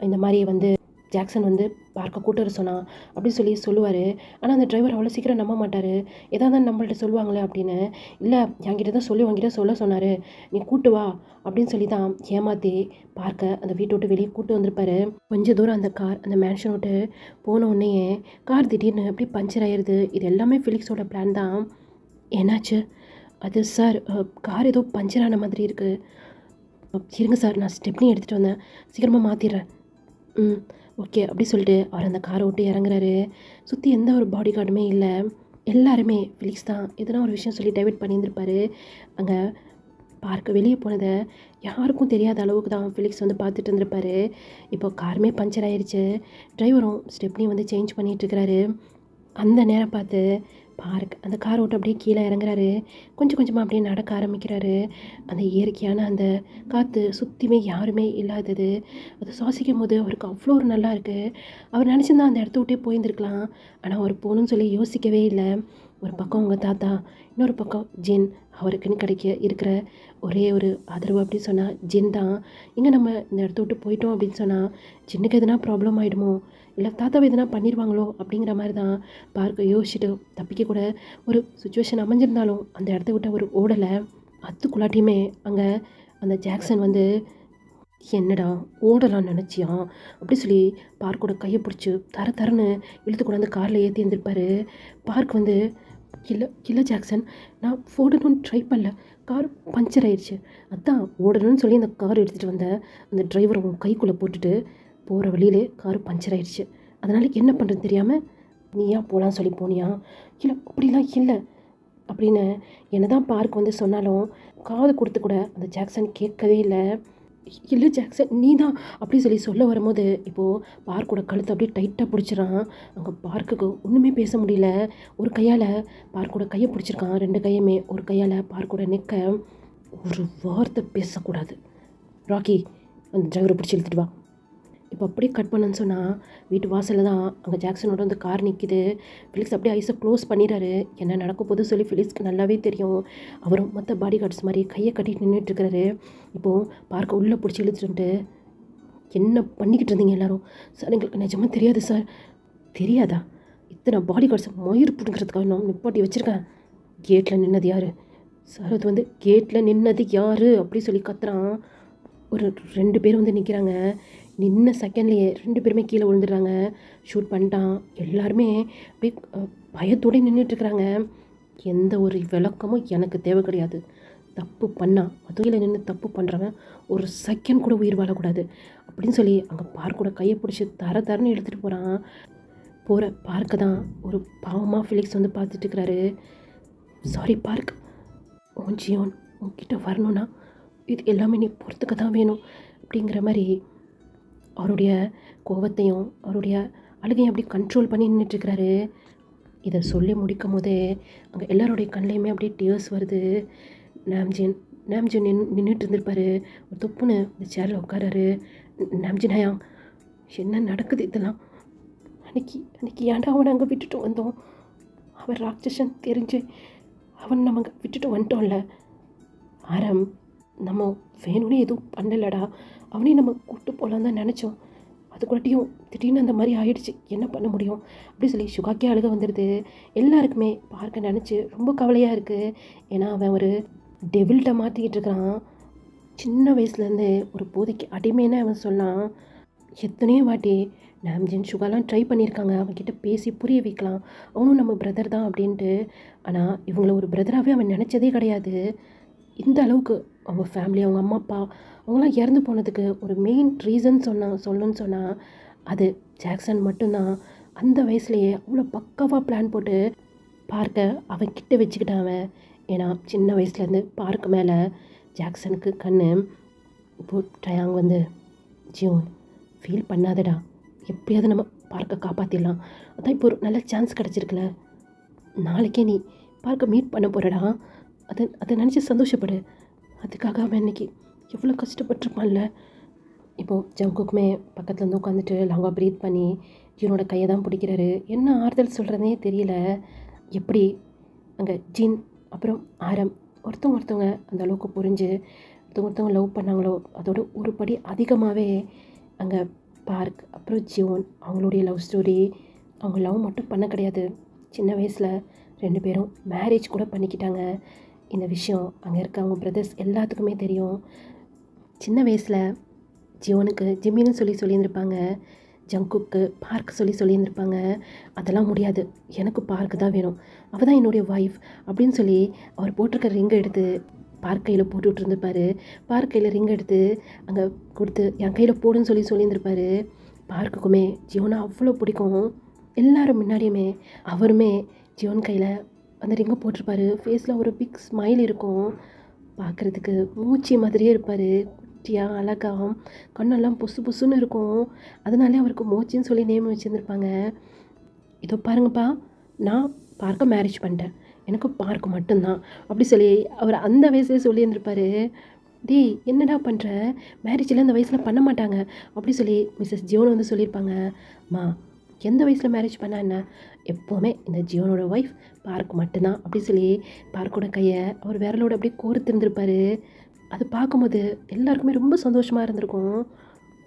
இந்த மாதிரி வந்து ஜாக்சன் வந்து பார்க்க கூட்டு வர சொன்னான் அப்படின்னு சொல்லி சொல்லுவார். ஆனால் அந்த டிரைவர் அவ்வளோ சீக்கிரம் நம்ப மாட்டார். எதாவது நம்மள்ட்ட சொல்லுவாங்களே அப்படின்னு. இல்லை என்கிட்ட தான் சொல்லி உங்ககிட்ட சொல்ல சொன்னார், நீ கூட்டு வா அப்படின்னு சொல்லி தான் ஏமாற்றி பார்க்க அந்த வீட்டை விட்டு வெளியே கூட்டு வந்திருப்பாரு. கொஞ்சம் தூரம் அந்த கார் அந்த மேன்ஷன் விட்டு போன உடனேயே கார் திடீர்னு அப்படி பஞ்சர் ஆயிடுது. இது எல்லாமே ஃபிலிக்ஸோட பிளான் தான். என்னாச்சு? அது சார் கார் ஏதோ பஞ்சர் ஆன மாதிரி இருக்குது. இருங்க சார், நான் ஸ்டெப்னி எடுத்துகிட்டு வந்தேன், சீக்கிரமாக மாற்றிடுறேன். ஓகே அப்படி சொல்லிட்டு அவர் அந்த காரை விட்டு இறங்குறாரு. சுற்றி எந்த ஒரு பாடி கார்டுமே இல்லை. எல்லாருமே ஃபிலிக்ஸ் தான் எதனா ஒரு விஷயம் சொல்லி டைவர்ட் பண்ணியிருந்திருப்பாரு. அங்கே பார்க்க வெளியே போனதை யாருக்கும் தெரியாத அளவுக்கு தான் ஃபிலிக்ஸ் வந்து பார்த்துட்டு இருந்திருப்பாரு. இப்போ காருமே பஞ்சர் ஆயிடுச்சு. டிரைவரும் ஸ்டெப்னி வந்து சேஞ்ச் பண்ணிகிட்ருக்கிறாரு. அந்த நேரம் பார்த்து பார்க் அந்த காரை விட்டு அப்படியே கீழே இறங்குறாரு. கொஞ்சம் கொஞ்சமாக அப்படியே நடக்க ஆரம்பிக்கிறாரு. அந்த இயற்கையான அந்த காற்று சுற்றியுமே யாருமே இல்லாதது அது சுவாசிக்கும் போது அவருக்கு அவ்வளோ ஒரு நல்லா இருக்குது. அவர் நினச்சிருந்தா அந்த இடத்த விட்டே போயிருந்துருக்கலாம். ஆனால் அவர் போகணுன்னு சொல்லி யோசிக்கவே இல்லை. ஒரு பக்கம் உங்கள் தாத்தா, இன்னொரு பக்கம் ஜின். அவருக்குன்னு இருக்கிற ஒரே ஒரு ஆதரவு அப்படின்னு சொன்னால் ஜின் தான். இங்கே நம்ம இந்த இடத்த விட்டு போயிட்டோம் அப்படின்னு சொன்னால் ஜின்னுக்கு எதுனா ப்ராப்ளம் ஆகிடுமோ, இல்லை தாத்தாவை எதுனா பண்ணிடுவாங்களோ அப்படிங்கிற மாதிரி தான் பார்க்க யோசிச்சுட்டு தப்பிக்க கூட ஒரு சுச்சுவேஷன் அமைஞ்சிருந்தாலும் அந்த இடத்த விட்டு அவர் ஓடலை. அதுக்குள்ளாட்டியுமே அங்கே அந்த ஜாக்சன் வந்து என்னடா ஓடலான்னு நினச்சியா அப்படி சொல்லி பார்க்கோட கையை பிடிச்சி தரன்னு இழுத்து கொண்டாந்து காரில் ஏற்றி இருந்திருப்பாரு. பார்க் வந்து இல்லை ஜாக்சன், நான் ஓடணும்னு ட்ரை பண்ணல, கார் பஞ்சர் ஆயிடுச்சு, அதான் ஓடணும்னு சொல்லி அந்த கார் எடுத்துகிட்டு வந்த அந்த டிரைவர் உன் கைக்குள்ளே போட்டுட்டு போகிற வழியிலே கார் பஞ்சர் ஆயிடுச்சு. அதனால் என்ன பண்ணுறது தெரியாமல் நீயா போகலான்னு சொல்லி போனியா? இல்லை அப்படிலாம் இல்லை அப்படின்னு என்ன தான் பார்க் வந்து சொன்னாலும் காது கொடுத்து கூட அந்த ஜாக்சன் கேட்கவே இல்லை. இல்லை ஜாக்சன் நீ தான் அப்படி சொல்லி சொல்ல வரும்போது இப்போது பார்க்கோட கழுத்தை அப்படியே டைட்டாக பிடிச்சிடறான். அங்கே பார்க்குக்கு ஒன்றுமே பேச முடியல. ஒரு கையால் பார்க்கோட கையை பிடிச்சிருக்கான், 2 கையுமே. ஒரு கையால் பார்க்கோட நெக்க. ஒரு வார்த்தை பேசக்கூடாது ராக்கி, அந்த டிரைவரை பிடிச்சி இழுத்துட்டு வா. இப்போ அப்படியே கட் பண்ணன்னு சொன்னால் வீட்டு வாசலில் தான் அங்கே ஜாக்சனோட வந்து கார் நிற்கிது. ஃபிலிக்ஸ் அப்படியே ஐஸை க்ளோஸ் பண்ணிடுறாரு. என்ன நடக்க போதும் சொல்லி ஃபிலிக்ஸ்க்கு நல்லாவே தெரியும். அவரும் மற்ற பாடி கார்ட்ஸ் மாதிரி கையை கட்டிட்டு நின்றுட்டுருக்கிறாரு. இப்போது பார்க்க உள்ளே பிடிச்சி இழுத்துட்டு என்ன பண்ணிக்கிட்டு இருந்தீங்க எல்லோரும்? சார் எங்களுக்கு நிஜமாக தெரியாது சார். தெரியாதா? இத்தனை பாடி கார்ட்ஸ் மயிர் பிடுங்கிறதுக்காக நான் நிப்பாட்டி வச்சுருக்கேன். கேட்டில் நின்னது யார் சார்? அது வந்து கேட்டில் நின்னது யார் அப்படி சொல்லி கத்துறான். ஒரு 2 பேர் வந்து நிற்கிறாங்க. நின்ன செகண்ட்லேயே 2 பேருமே கீழே விழுந்துடுறாங்க. ஷூட் பண்ணிட்டான். எல்லாருமே அப்படியே பயத்தோடு நின்றுட்டுருக்குறாங்க. எந்த ஒரு விளக்கமும் எனக்கு தேவை கிடையாது. தப்பு பண்ணால் அதுவில் நின்று தப்பு பண்ணுறவன் ஒரு செகண்ட் கூட உயிர் வாழக்கூடாது அப்படின்னு சொல்லி அங்கே பார்க்கோட கையை பிடிச்சி தரன்னு எடுத்துகிட்டு போகிற பார்க்க தான் ஒரு பாவமாக ஃபிலிக்ஸ் வந்து பார்த்துட்டுருக்கிறாரு. சாரி பார்க், உன் ஜியோன் உன்கிட்ட வரணும்னா இது எல்லாமே நீ பொறுத்துக்க தான் வேணும் அப்படிங்கிற மாதிரி அவருடைய கோபத்தையும் அவருடைய அழுகையும் அப்படி கண்ட்ரோல் பண்ணி நின்றுட்டுருக்கிறாரு. இதை சொல்லி முடிக்கும் போதே அங்கே எல்லாருடைய கண்ணிலையுமே அப்படியே டியர்ஸ் வருது. நாம்ஜின் நின்றுட்டு இருந்திருப்பார். ஒரு தொப்புன்னு இந்த சேரில் உட்காராரு. நாம்ஜின் ஹயாங், என்ன நடக்குது இதெல்லாம்? அன்னைக்கு ஏன்டா அவனை அங்கே விட்டுட்டு வந்தோம்? அவன் ராட்சசன் தெரிஞ்சு அவன் நம்ம அங்கே விட்டுட்டு வந்துட்டோம்ல. ஆரம், நம்ம வேணும்னே எதுவும் பண்ணலடா. அவனையும் நம்ம கூப்பிட்டு போகலான்னு தான் நினச்சோம். அதுக்குள்ளாட்டியும் திடீர்னு அந்த மாதிரி ஆயிடுச்சு, என்ன பண்ண முடியும் அப்படி சொல்லி சுகாக்கே அழுக வந்துடுது. எல்லாருக்குமே பார்க்க நினச்சி ரொம்ப கவலையாக இருக்குது. ஏன்னா அவன் ஒரு டெவில்கிட்ட மாற்றிக்கிட்டு இருக்கிறான். சின்ன வயசுலேருந்து ஒரு போதைக்கு அடிமைன்னு அவன் சொன்னான். எத்தனையோ வாட்டி நாம்ஜின் சுகாலாம் ட்ரை பண்ணியிருக்காங்க அவன்கிட்ட பேசி புரிய வைக்கலாம், அவனும் நம்ம பிரதர் தான் அப்படின்ட்டு. ஆனால் இவங்கள ஒரு பிரதராகவே அவன் நினச்சதே கிடையாது. இந்த அளவுக்கு அவங்க ஃபேமிலி, அவங்க அம்மா அப்பா அவங்களாம் இறந்து போனதுக்கு ஒரு மெயின் ரீசன் சொல்லணும்னு சொன்னால் அது ஜாக்சன் மட்டும்தான். அந்த வயசுலேயே அவ்வளோ பக்காவாக பிளான் போட்டு பார்க்க அவன் கிட்ட வச்சுக்கிட்டான் அவன். ஏன்னா சின்ன வயசுலேருந்து பார்க்க மேலே ஜாக்சனுக்கு கண்ணு. இப்போது டயாங் வந்து ஜியோன் ஃபீல் பண்ணாதடா, எப்படியாவது நம்ம பார்க்க காப்பாற்றிடலாம், அதான் இப்போ ஒரு நல்ல சான்ஸ் கிடச்சிருக்குல, நாளைக்கே நீ பார்க்க மீட் பண்ண போகிறடா, அதை நினச்சி சந்தோஷப்படு. அதுக்காக அவன் இன்னைக்கு எவ்வளோ கஷ்டப்பட்டுருப்பான்ல. இப்போது ஜங்குக்குமே பக்கத்தில் இருந்து உட்காந்துட்டு லாங்காக ப்ரீத் பண்ணி ஜீனோட கையை தான் பிடிக்கிறாரு. என்ன ஆறுதல் சொல்கிறதே தெரியல. எப்படி அங்கே ஜின் அப்புறம் ஆரம் ஒருத்தவங்க அந்த அளவுக்கு புரிஞ்சு ஒருத்தவங்க லவ் பண்ணாங்களோ அதோட ஒரு படி அதிகமாகவே அங்கே பார்க் அப்புறம் ஜியோன் அவங்களுடைய லவ் ஸ்டோரி. அவங்க லவ் மட்டும் பண்ண கிடையாது, சின்ன வயசில் 2 பேரும் மேரேஜ் கூட பண்ணிக்கிட்டாங்க. இந்த விஷயம் அங்கே இருக்க அவங்க பிரதர்ஸ் எல்லாத்துக்குமே தெரியும். சின்ன வயசில் ஜியோனுக்கு ஜிம்மின்னு சொல்லியிருந்திருப்பாங்க, ஜங்குக்கு பார்க் சொல்லியிருந்திருப்பாங்க. அதெல்லாம் முடியாது, எனக்கு பார்க்கு தான் வேணும், அவள் தான் என்னுடைய ஒய்ஃப் அப்படின்னு சொல்லி அவர் போட்டிருக்க ரிங்கை எடுத்து பார்க் கையில் போட்டுவிட்டு இருந்திருப்பார். பார்க் கையில் ரிங் எடுத்து அங்கே கொடுத்து என் கையில் போடுன்னு சொல்லியிருந்திருப்பார். பார்க்குக்குமே ஜியோனை அவ்வளோ பிடிக்கும். எல்லாரும் முன்னாடியுமே அவருமே ஜியோன் கையில் அந்த ரிங்கை போட்டிருப்பாரு. ஃபேஸில் ஒரு பிக் ஸ்மைல் இருக்கும், பார்க்குறதுக்கு மூச்சி மாதிரியே இருப்பார். குட்டியாக அழகாக கண்ணெல்லாம் புசுன்னு இருக்கும். அதனாலே அவருக்கு மோச்சின்னு சொல்லி நேம் வச்சுருந்துருப்பாங்க. இதோ பாருங்கப்பா, நான் பார்க்க மேரேஜ் பண்ணிட்டேன், எனக்கு பார்க்க மட்டும்தான் அப்படி சொல்லி அவர் அந்த வயசுலேயே சொல்லியிருந்திருப்பார். டேய் என்னடா பண்ணுற, மேரேஜில் இந்த வயசில் பண்ண மாட்டாங்க அப்படி சொல்லி மிஸ்ஸஸ் ஜியோன் வந்து சொல்லியிருப்பாங்க. மா எந்த வயசில் மேரேஜ் பண்ணால் என்ன, எப்போவுமே இந்த ஜியோனோட ஒய்ஃப் பார்க் மட்டும்தான் அப்படி சொல்லி பார்க்கோட கையை அவர் விரலோட அப்படியே கோர்த்துருந்துருப்பார். அது பார்க்கும்போது எல்லாருக்குமே ரொம்ப சந்தோஷமாக இருந்திருக்கும்.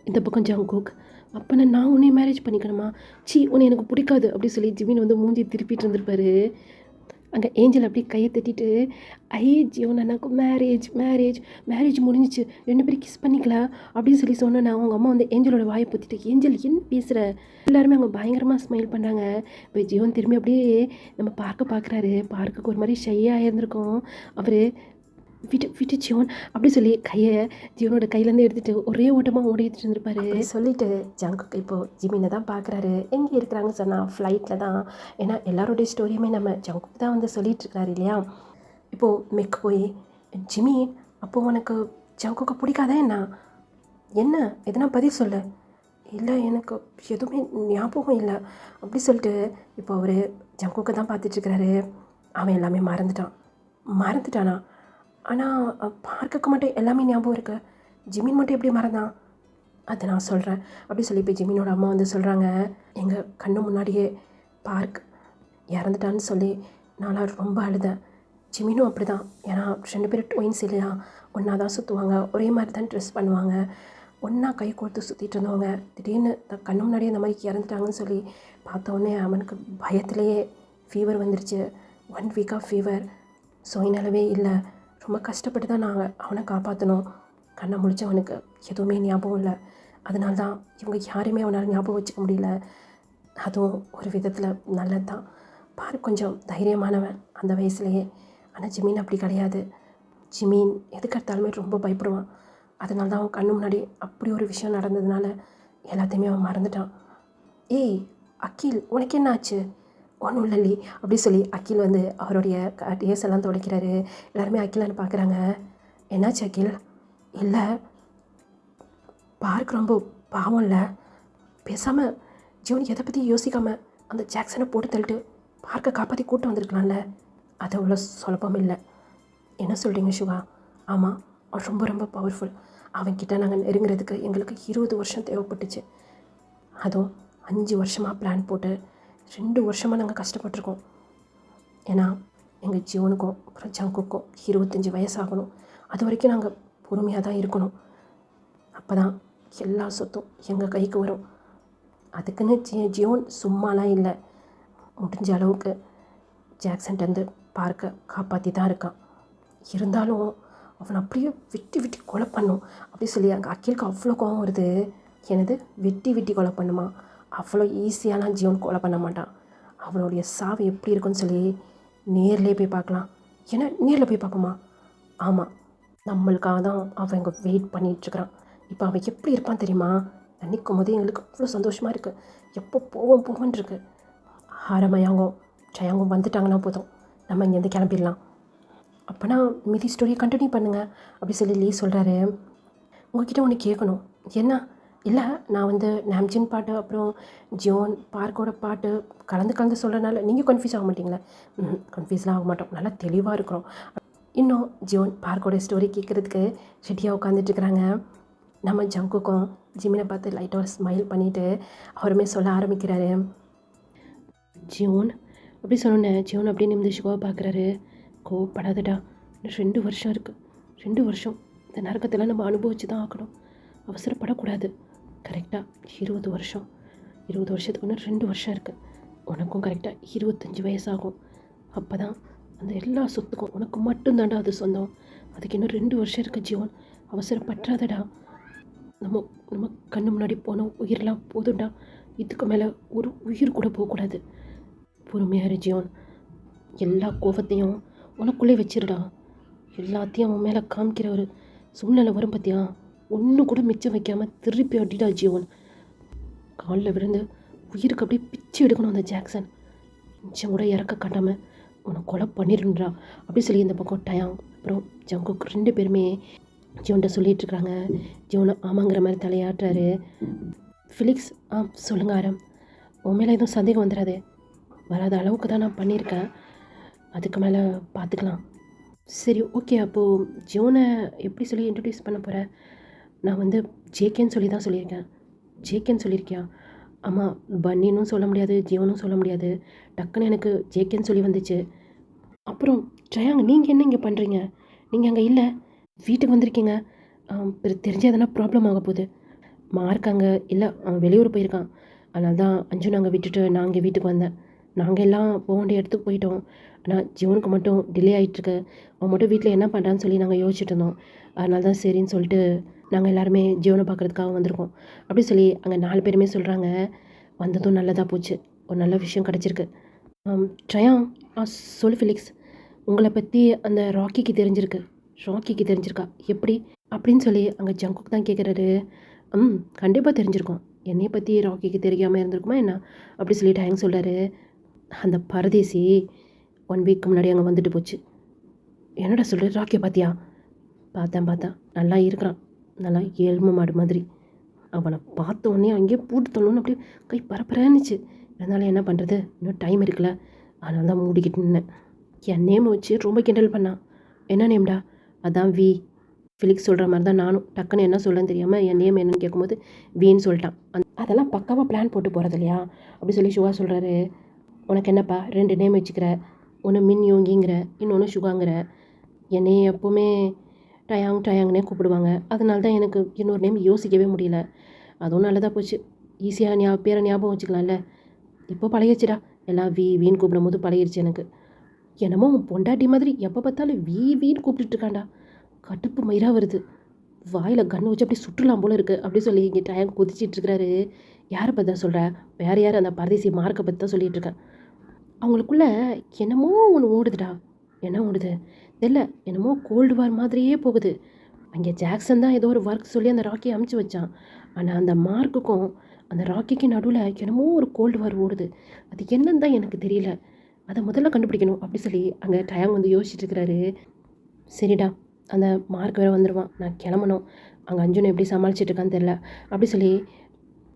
இந்த பக்கம் ஜங்குக், அப்போ நான் உன்னைய மேரேஜ் பண்ணிக்கணுமா, உன்னை எனக்கு பிடிக்காது அப்படி சொல்லி ஜிமின் வந்து மூஞ்சி திருப்பிட்டு இருந்திருப்பார். அங்கே ஏஞ்சல் அப்படியே கையை தட்டிட்டு, ஜியோன் அண்ணாக்கு மேரேஜ் முடிஞ்சிச்சு, 2 பேரும் கிஸ் பண்ணிக்கலாம் அப்படின்னு சொல்லி சொன்னேன். அவங்க அம்மா வந்து ஏஞ்சலோட வாயை பொத்திட்டு, ஏஞ்சல் என்ன பேசுகிற, எல்லாருமே அவங்க பயங்கரமாக ஸ்மைல் பண்ணாங்க. இப்போ ஜியோன் திரும்பி அப்படியே நம்ம பார்க்குறாரு. பார்க்குக்கு ஒரு மாதிரி ஷையாக இருந்திருக்கும். அவர் விட்டு ஜியோன் அப்படி சொல்லி கையை ஜியோனோட கையிலேருந்து எடுத்துகிட்டு ஒரே ஓட்டமாக ஓடிட்டு இருந்திருப்பாரு. சொல்லிட்டு ஜங்குக்கு இப்போது ஜிமினை தான் பார்க்குறாரு. எங்கே இருக்கிறாங்கன்னு சொன்னால் ஃப்ளைட்டில் தான். ஏன்னா எல்லாரோடைய ஸ்டோரியுமே நம்ம ஜங்குக்கு தான் வந்து சொல்லிகிட்டு இருக்கிறாரு இல்லையா. இப்போது மெக் போய், ஜிமி அப்போது உனக்கு ஜங்குக்கு பிடிக்காதா என்ன எதனா பதில் சொல்லு. இல்லை எனக்கு எதுவுமே ஞாபகம் இல்லை அப்படி சொல்லிட்டு இப்போ அவர் ஜங்குக்கு தான் பார்த்துட்ருக்கிறாரு. அவன் எல்லாமே மறந்துட்டானா, ஆனால் பார்க்குக்கு மட்டும் எல்லாமே ஞாபகம் இருக்குது, ஜிமின் மட்டும் எப்படி மறந்தான், அதை நான் சொல்கிறேன் அப்படி சொல்லி இப்போ ஜிமினோட அம்மா வந்து சொல்கிறாங்க. எங்கள் கண்ணு முன்னாடியே பார்க் இறந்துட்டான்னு சொல்லி நான்லாம் ரொம்ப அழுதேன். ஜிமினும் அப்படி தான், ஏன்னா 2 பேரும் ட்வின்ஸ் இல்லையா, ஒன்றா தான் சுற்றுவாங்க, ஒரே மாதிரி தான் ட்ரெஸ் பண்ணுவாங்க, ஒன்றா கை கோர்த்து சுற்றிட்டு இருந்தவங்க. திடீர்னு கண்ணு முன்னாடியே இந்த மாதிரி இறந்துட்டாங்கன்னு சொல்லி பார்த்தோன்னே அவனுக்கு பயத்துலேயே ஃபீவர் வந்துருச்சு. 1 வீக்காக ஃபீவர், சுயநலவே இல்லை. ரொம்ப கஷ்டப்பட்டு தான் நாங்கள் அவனை காப்பாற்றணும். கண்ணை முழிச்சவனுக்கு எதுவுமே ஞாபகம் இல்லை. அதனால தான் இவங்க யாருமே அவனால் ஞாபகம் வச்சுக்க முடியல. அதுவும் ஒரு விதத்தில் நல்லது தான். பார்க் கொஞ்சம் தைரியமானவன் அந்த வயசுலேயே. ஆனால் ஜிமீன் அப்படி கிடையாது. ஜிமீன் எதுக்கெடுத்தாலுமே ரொம்ப பயப்படுவான். அதனால தான் அவன் கண்ணு முன்னாடி அப்படி ஒரு விஷயம் நடந்ததுனால எல்லாத்தையுமே அவன் மறந்துட்டான். ஏய் அகில், உனக்கு என்ன ஆச்சு? ஒன்றும் இல்லைல்லி அப்படி சொல்லி அகில் வந்து அவருடைய டேஸ் எல்லாம் துடைக்கிறாரு. எல்லாருமே அகிலான்னு பார்க்குறாங்க. என்னாச்சு அகில்? இல்லை பார்க் ரொம்ப பாவம் இல்லை, பேசாமல் ஜியோன் எதை பற்றி யோசிக்காமல் அந்த ஜாக்சனை போட்டு தள்ளிட்டு பார்க்கை காப்பாற்றி கூட்டம் வந்திருக்கலாம்ல. அது அவ்வளோ சுலபம் இல்லை. என்ன சொல்கிறீங்க சுகா? ஆமாம், அவன் ரொம்ப ரொம்ப பவர்ஃபுல். அவன்கிட்ட நாங்கள் நெருங்கிறதுக்கு எங்களுக்கு 20 வருஷம் தேவைப்பட்டுச்சு. அதுவும் 5 வருஷமாக பிளான் போட்டு 2 வருஷமாக நாங்கள் கஷ்டப்பட்டுருக்கோம். ஏன்னா எங்கள் ஜியோனுக்கும் அப்புறம் ஜங்குக்கும் 25 வயசாகணும். அது வரைக்கும் நாங்கள் பொறுமையாக தான் இருக்கணும். அப்போ தான் எல்லா சொத்தும் எங்கள் கைக்கு வரும். அதுக்குன்னு ஜியோன் சும்மாலாம் இல்லை. முடிஞ்ச அளவுக்கு ஜாக்சன்ட்டேருந்து பார்க்க காப்பாற்றி தான் இருக்கான். இருந்தாலும் அவனை அப்படியே வெட்டி வெட்டி கொலை பண்ணும் அப்படி சொல்லி அங்கே அகிலுக்கு அவ்வளோ கோவம் வருது. எனது வெட்டி வெட்டி கொலை பண்ணுமா? அவ்வளோ ஈஸியாலாம் ஜியோன் கொலை பண்ண மாட்டான். அவனுடைய சாவு எப்படி இருக்குன்னு சொல்லி நேர்லேயே போய் பார்க்கலாம். ஏன்னா நேரில் போய் பார்ப்போமா? ஆமாம், நம்மளுக்காக தான் அவன் இங்கே வெயிட் பண்ணிகிட்ருக்கிறான். இப்போ அவன் எப்படி இருப்பான் தெரியுமா? நினைக்கும் போதே எங்களுக்கு அவ்வளோ சந்தோஷமாக இருக்குது. எப்போ போவோன்னு இருக்கு. ஹாரமயாங்கும் ஜயாங்கும் வந்துட்டாங்கன்னா போதும், நம்ம இங்கேருந்து கிளம்பிடலாம். அப்போனா மீதி ஸ்டோரியை கண்டினியூ பண்ணுங்கள் அப்படி சொல்லி லீ சொல்கிறாரு. உங்கள்கிட்ட ஒன்று கேட்கணும். என்ன? இல்லை, நான் வந்து நாம்ஜின் பாட்டு அப்புறம் ஜியோன் பார்க்கோட பாட்டு கலந்து சொல்கிறனால நீங்கள் கன்ஃபியூஸ் ஆக மாட்டிங்களே? கன்ஃபியூஸ்லாம் ஆக மாட்டோம், நல்லா தெளிவாக இருக்கிறோம். இன்னும் ஜியோன் பார்க்கோட ஸ்டோரி கேட்குறதுக்கு ரெடியாக உட்காந்துட்ருக்குறாங்க. நம்ம ஜங்குக்கும் ஜிமினை பார்த்து லைட்டாக ஒரு ஸ்மைல் பண்ணிவிட்டு அவருமே சொல்ல ஆரம்பிக்கிறாரு. ஜியோன் அப்படி சொன்னேன். ஜியோன் அப்படி நிமிந்து சிவாவை பார்க்குறாரு. கோவப்படாதடா, இன்னும் 2 வருஷம் இருக்குது. 2 வருஷம் இந்த நரக்கத்தெல்லாம் நம்ம அனுபவிச்சு தான் ஆக்கணும். அவசரப்படக்கூடாது. கரெக்டாக 20 வருஷம். 20 வருஷத்துக்கு இன்னும் 2 வருஷம் இருக்குது. உனக்கும் கரெக்டாக 25 வயசாகும். அப்போ தான் அந்த எல்லா சொத்துக்கும் உனக்கு மட்டும்தாண்டா அது சொந்தம். அதுக்கு இன்னும் 2 வருஷம் இருக்குது ஜீவன். அவசரப்பற்றாதடா. நம்ம கண்ணு முன்னாடி போன உயிரெலாம் போதும்டா. இதுக்கு மேலே ஒரு உயிர் கூட போகக்கூடாது. பொறுமையாரு ஜீவன். எல்லா கோபத்தையும் உனக்குள்ளே வச்சிருடா. எல்லாத்தையும் அவன் மேலே காமிக்கிற ஒரு சூழ்நிலை வரும் பார்த்தியா? ஒன்று கூட மிச்சம் வைக்காமல் திருப்பி அடிடா ஜீவன். காலில் விழுந்து உயிருக்கு அப்படியே பிச்சு எடுக்கணும் அந்த ஜாக்சன். மிச்சம் கூட இறக்க காட்டாமல் உன்னை கொலை பண்ணிடுன்றா அப்படி சொல்லி இந்த பக்கம் டயாங் அப்புறம் ஜங்குக் 2 பேருமே ஜீவன்கிட்ட சொல்லிகிட்ருக்குறாங்க. ஜீவனை ஆமாங்கிற மாதிரி தலையாட்டுறாரு. ஃபிலிக்ஸ் சொல்லுங்கள் ஆரம். உன் மேலே எதுவும் சந்தேகம் வந்துடாது. வராத அளவுக்கு தான் நான் பண்ணியிருக்கேன். அதுக்கு மேலே பார்த்துக்கலாம். சரி, ஓகே. அப்போது ஜோனை எப்படி சொல்லி இன்ட்ரடியூஸ் பண்ண போகிறேன்? நான் வந்து ஜேகேன்னு சொல்லி தான் சொல்லியிருக்கேன். ஜேகேன்னு சொல்லியிருக்கியா? ஆமாம், பன்னின்னு சொல்ல முடியாது, ஜியோனும் சொல்ல முடியாது. டக்குன்னு எனக்கு ஜேகேன்னு சொல்லி வந்துச்சு. அப்புறம் ஜயாங், நீங்கள் என்ன இங்கே பண்ணுறீங்க? நீங்கள் அங்கே இல்லை, வீட்டுக்கு வந்திருக்கீங்க. தெரிஞ்ச எதனா ப்ராப்ளம் ஆக போகுது. மார்க் அங்கே இல்லை, அவன் வெளியூர் போயிருக்கான். அதனால தான் அஞ்சு நாங்கள் விட்டுட்டு நான் இங்கே வீட்டுக்கு வந்தேன். நாங்கள் எல்லாம் போக வேண்டிய இடத்துக்கு போயிட்டோம். ஆனால் ஜீவனுக்கு மட்டும் டிலே ஆகிட்டுருக்கு. அவன் மட்டும் வீட்டில் என்ன பண்ணுறான்னு சொல்லி நாங்கள் யோசிச்சுட்டு இருந்தோம். அதனால தான் சரின்னு சொல்லிட்டு நாங்கள் எல்லாருமே ஜீவனை பார்க்குறதுக்காக வந்திருக்கோம் அப்படி சொல்லி அங்கே 4 பேருமே சொல்கிறாங்க. வந்ததும் நல்லதாக போச்சு, ஒரு நல்ல விஷயம் கிடச்சிருக்கு. ஜயாங், சொல்லு ஃபிலிக்ஸ். உங்களை பற்றி அந்த ராக்கிக்கு தெரிஞ்சிருக்கா எப்படி அப்படின்னு சொல்லி அங்கே ஜங்குக்கு தான் கேட்குறாரு. கண்டிப்பாக தெரிஞ்சிருக்கோம். என்னையை பற்றி ராக்கிக்கு தெரியாமல் இருந்திருக்குமா என்ன அப்படி சொல்லி டயாங் சொல்கிறாரு. அந்த பரதேசி 1 வீக் முன்னாடி அங்கே வந்துட்டு போச்சு. என்னடா சொல்லு, ராக்கியை பார்த்தியா? பார்த்தேன். நல்லா இருக்கிறான், நல்லா எலும்பு மாடு மாதிரி. அவனை பார்த்த உடனே அங்கேயே போட்டு தள்ளணும்னு அப்படியே கை பரப்பரன்னுச்சு. அதனால என்ன பண்ணுறது, இன்னும் டைம் இருக்குல்ல, அதனால தான் மூடிக்கிட்டு நின்னேன். என் நேமை வச்சு ரொம்ப கிண்டல் பண்ணான். என்ன நேம்டா? அதான் வி. ஃபிலிக்ஸ் சொல்கிற மாதிரி தான் நானும் டக்குன்னு என்ன சொல்லன்னு தெரியாமல் என் நேம் என்னன்னு கேட்கும்போது வின்னு சொல்லிட்டான். அதெல்லாம் பக்காவாக பிளான் போட்டு போகிறது இல்லையா அப்படி சொல்லி சுகா சொல்கிறாரு. உனக்கு என்னப்பா 2 நேம் வச்சுக்கிற? ஒன்று மின் யோங்கிங்கிற, இன்னொன்று சுகாங்கிற. என்னையே எப்போவுமே டயாங்னே கூப்பிடுவாங்க. அதனால தான் எனக்கு இன்னொரு நேம் யோசிக்கவே முடியல. அதுவும் நல்லதாக போச்சு. ஈஸியாக பேரை ஞாபகம் வச்சுக்கலாம்ல. இப்போ பழகிடுச்சுடா. எல்லாம் வீன்னு கூப்பிடும் போது பழகிடுச்சு எனக்கு. என்னமோ பொண்டாட்டி மாதிரி எப்போ பார்த்தாலும் வீன்னு கூப்பிட்டுட்ருக்காண்டா. கடுப்பு மயிராக வருது. வாயில் கண்ணை வச்சு அப்படி சுற்றலாம் போல இருக்குது அப்படி சொல்லி இங்கே டயாங் குதிச்சிட்ருக்கிறாரு. யாரை பற்றி தான் சொல்கிறேன்? வேறு யார்? அந்த பரதேசி மார்க்கை பற்றி தான் சொல்லிகிட்ருக்கேன். அவங்களுக்குள்ளே என்னமோ ஒன்று ஓடுதுடா. என்ன ஓடுது தெரியல, என்னமோ கோல்டு வார் மாதிரியே போகுது. அங்கே ஜாக்சன் தான் ஏதோ ஒரு ஒர்க் சொல்லி அந்த ராக்கியை அமுச்சு வச்சான். ஆனால் அந்த மார்க்குக்கும் அந்த ராக்கிக்கு நடுவில் என்னமோ ஒரு கோல்டு வார் ஓடுது. அது என்னன்னு தான் எனக்கு தெரியல. அதை முதல்ல கண்டுபிடிக்கணும் அப்படி சொல்லி அங்கே டயாங் வந்து யோசிச்சுட்டு இருக்கிறாரு. சரிடா, அந்த மார்க் வேறு வந்துடுவான், நான் கிளம்பணும். அங்கே அஞ்சுனை எப்படி சமாளிச்சுட்டு இருக்கான்னு தெரில அப்படி சொல்லி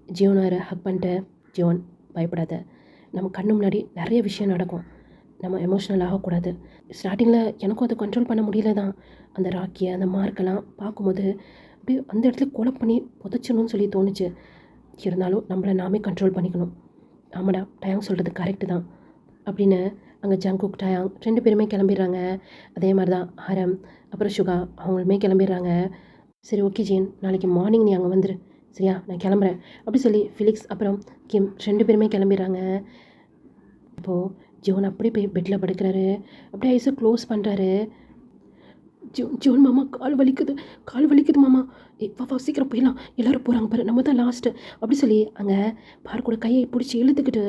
ஜியோனை ஹக் பண்ணிட்டு, ஜியோன் பயப்படாத, நம்ம கண்ணு முன்னாடி நிறைய விஷயம் நடக்கும், நம்ம எமோஷ்னல் ஆகக்கூடாது. ஸ்டார்டிங்கில் எனக்கும் அதை கண்ட்ரோல் பண்ண முடியல தான். அந்த ராக்கியை அந்த மார்க்கெல்லாம் பார்க்கும்போது அப்படியே அந்த இடத்துல கொலை பண்ணி புதைச்சணும்னு சொல்லி தோணுச்சு. இருந்தாலும் நம்மளை நாமே கண்ட்ரோல் பண்ணிக்கணும். ஆமாடா, டயாங் சொல்கிறது கரெக்டு தான் அப்படின்னு அங்கே ஜங்குக் டயாங் 2 பேருமே கிளம்பிடுறாங்க. அதே மாதிரி தான் ஹரம் அப்புறம் சுகா அவங்களுமே கிளம்பிடுறாங்க. சரி, ஓகே ஜீன், நாளைக்கு மார்னிங் நீ அங்கே வந்துரு சரியா, நான் கிளம்புறேன் அப்படி சொல்லி ஃபிலிக்ஸ் அப்புறம் கிம் 2 பேருமே கிளம்பிடுறாங்க. இப்போது ஜோன் அப்படியே போய் பெட்டில் படுக்கிறாரு. அப்படியே ஐஸை க்ளோஸ் பண்ணுறாரு. ஜோன் மாமா கால் வலிக்குது மாமா. வா சீக்கிரம் போயிடலாம், எல்லோரும் போகிறாங்க பாரு, நம்ம தான் லாஸ்ட்டு அப்படி சொல்லி அங்கே பார்க்கோட கையை பிடிச்சி இழுத்துக்கிட்டு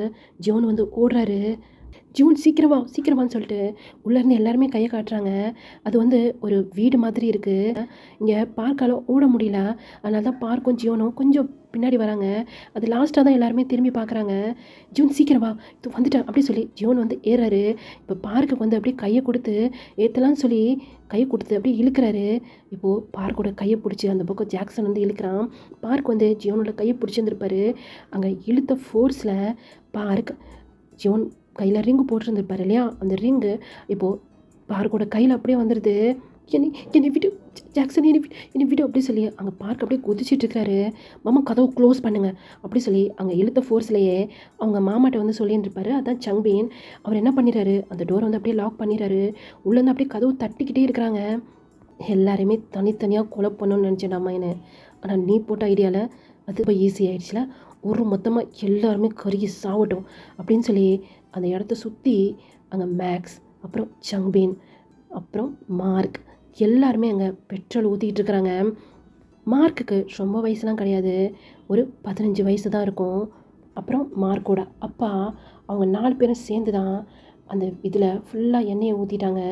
ஜோன் வந்து ஓடுறாரு. ஜூன் சீக்கிரவான்னு சொல்லிட்டு உள்ளேருந்து எல்லாருமே கையை காட்டுறாங்க. அது வந்து ஒரு வீடு மாதிரி இருக்குது. இங்கே பார்க்கால ஓட முடியல, அதனால தான் பார்க்கும் ஜியோனும் கொஞ்சம் பின்னாடி வராங்க. அது லாஸ்ட்டாக தான் எல்லாருமே திரும்பி பார்க்குறாங்க. ஜூன் சீக்கிரம் வா, இது வந்துட்டேன் அப்படி சொல்லி ஜியோன் வந்து ஏறாரு. இப்போ பார்க்குக்கு வந்து அப்படியே கையை கொடுத்து ஏற்றலான்னு சொல்லி கையை கொடுத்து அப்படியே இழுக்கிறாரு. இப்போது பார்க்கோட கையை பிடிச்சி அந்த பக்கம் ஜாக்சன் வந்து இழுக்கிறான். பார்க் வந்து ஜியோனோட கையை பிடிச்சிருந்துருப்பாரு. அங்கே இழுத்த ஃபோர்ஸில் பார்க் ஜியோன் கையில் ரிங்கு போட்டிருந்துருப்பார் இல்லையா, அந்த ரிங்கு இப்போது பார்க்கோட கையில் அப்படியே வந்துடுது. என்னை விட்டு ஜாக்சன், என்னை விட்டு அப்படி சொல்லி அங்கே பார்க் அப்படியே குதிச்சிட்ருக்காரு. மாமா கதவை க்ளோஸ் பண்ணுங்க அப்படி சொல்லி அங்கே இழுத்த ஃபோர்ஸ்லேயே அவங்க மாமாட்ட வந்து சொல்லியிருப்பாரு. அதான் சங்பீன். அவர் என்ன பண்ணிடுறாரு, அந்த டோரை வந்து அப்படியே லாக் பண்ணிடுறாரு. உள்ளேருந்து அப்படியே கதவு தட்டிக்கிட்டே இருக்கிறாங்க. எல்லாருமே தனித்தனியாக கொலை பண்ணணும்னு நினச்சேன்டாமா என்ன, ஆனால் நீ போட்ட ஐடியாவில் அது இப்போ ஈஸி ஆகிடுச்சுல, ஒரு மொத்தமாக எல்லாருமே கருகி சாவட்டும் அப்படின்னு சொல்லி அந்த இடத்த சுற்றி அங்கே மேக்ஸ் அப்புறம் சங்பீன் அப்புறம் மார்க் எல்லாருமே அங்கே பெட்ரோல் ஊற்றிக்கிட்டு இருக்கிறாங்க. மார்க்குக்கு ரொம்ப வயசுலாம் கிடையாது, ஒரு 15 வயசு தான் இருக்கும். அப்புறம் மார்க்கோட அப்பா அவங்க 4 பேரும் சேர்ந்து தான் அந்த இதில் ஃபுல்லாக எண்ணெயை ஊற்றிட்டாங்க.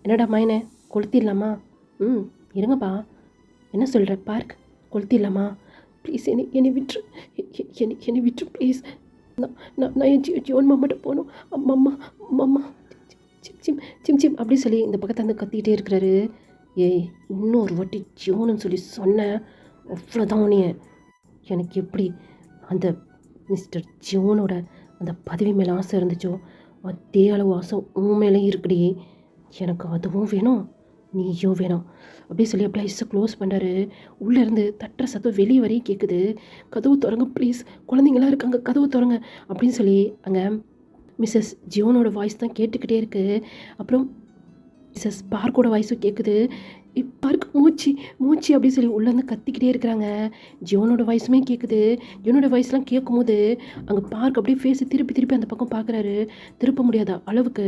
என்னடா மைனே, கொளுத்திடலாமா? இருங்கப்பா, என்ன சொல்கிற பார்க், கொளுத்திடலாமா? ப்ளீஸ் என்னை விட்டுரு, என்னை விட்டுரு ப்ளீஸ். நான் என் ஜியோன் மாமாட்ட போகணும். அம்மா சிம் அப்படி சொல்லி இந்த பக்கத்தை வந்து கத்திக்கிட்டே இருக்கிறாரு. ஏய், இன்னொரு வாட்டி ஜியோன்னு சொல்லி சொன்னேன், அவ்வளோதான் உனிய. எனக்கு எப்படி அந்த மிஸ்டர் ஜியோனோட அந்த பதவி மேலே ஆசை இருந்துச்சோ அதே அளவு ஆசை உன் மேலே இருக்குடி. எனக்கு அதுவும் வேணும், நீயும் வேணும் அப்படி சொல்லி அப்படியே ஐஸை க்ளோஸ் பண்ணுறாரு. உள்ளேருந்து தட்டுற சத்தம் வெளியே வரையும் கேட்குது. கதவு திறங்க ப்ளீஸ், குழந்தைங்களாம் இருக்காங்க, கதவு திறங்க அப்படின்னு சொல்லி அங்கே மிஸ்ஸஸ் ஜியோனோட வாய்ஸ் தான் கேட்டுக்கிட்டே இருக்குது. அப்புறம் மிஸ்ஸஸ் பார்க்கோட வாய்ஸும் கேட்குது. பார்க் மூச்சு அப்படின்னு சொல்லி உள்ளேருந்து கத்திக்கிட்டே இருக்கிறாங்க. ஜியோனோட வாய்ஸுமே கேட்குது. ஜியோனோட வாய்ஸ்லாம் கேட்கும்போது அங்கே பார்க் அப்படியே ஃபேஸை திருப்பி அந்த பக்கம் பார்க்குறாரு. திருப்ப முடியாத அளவுக்கு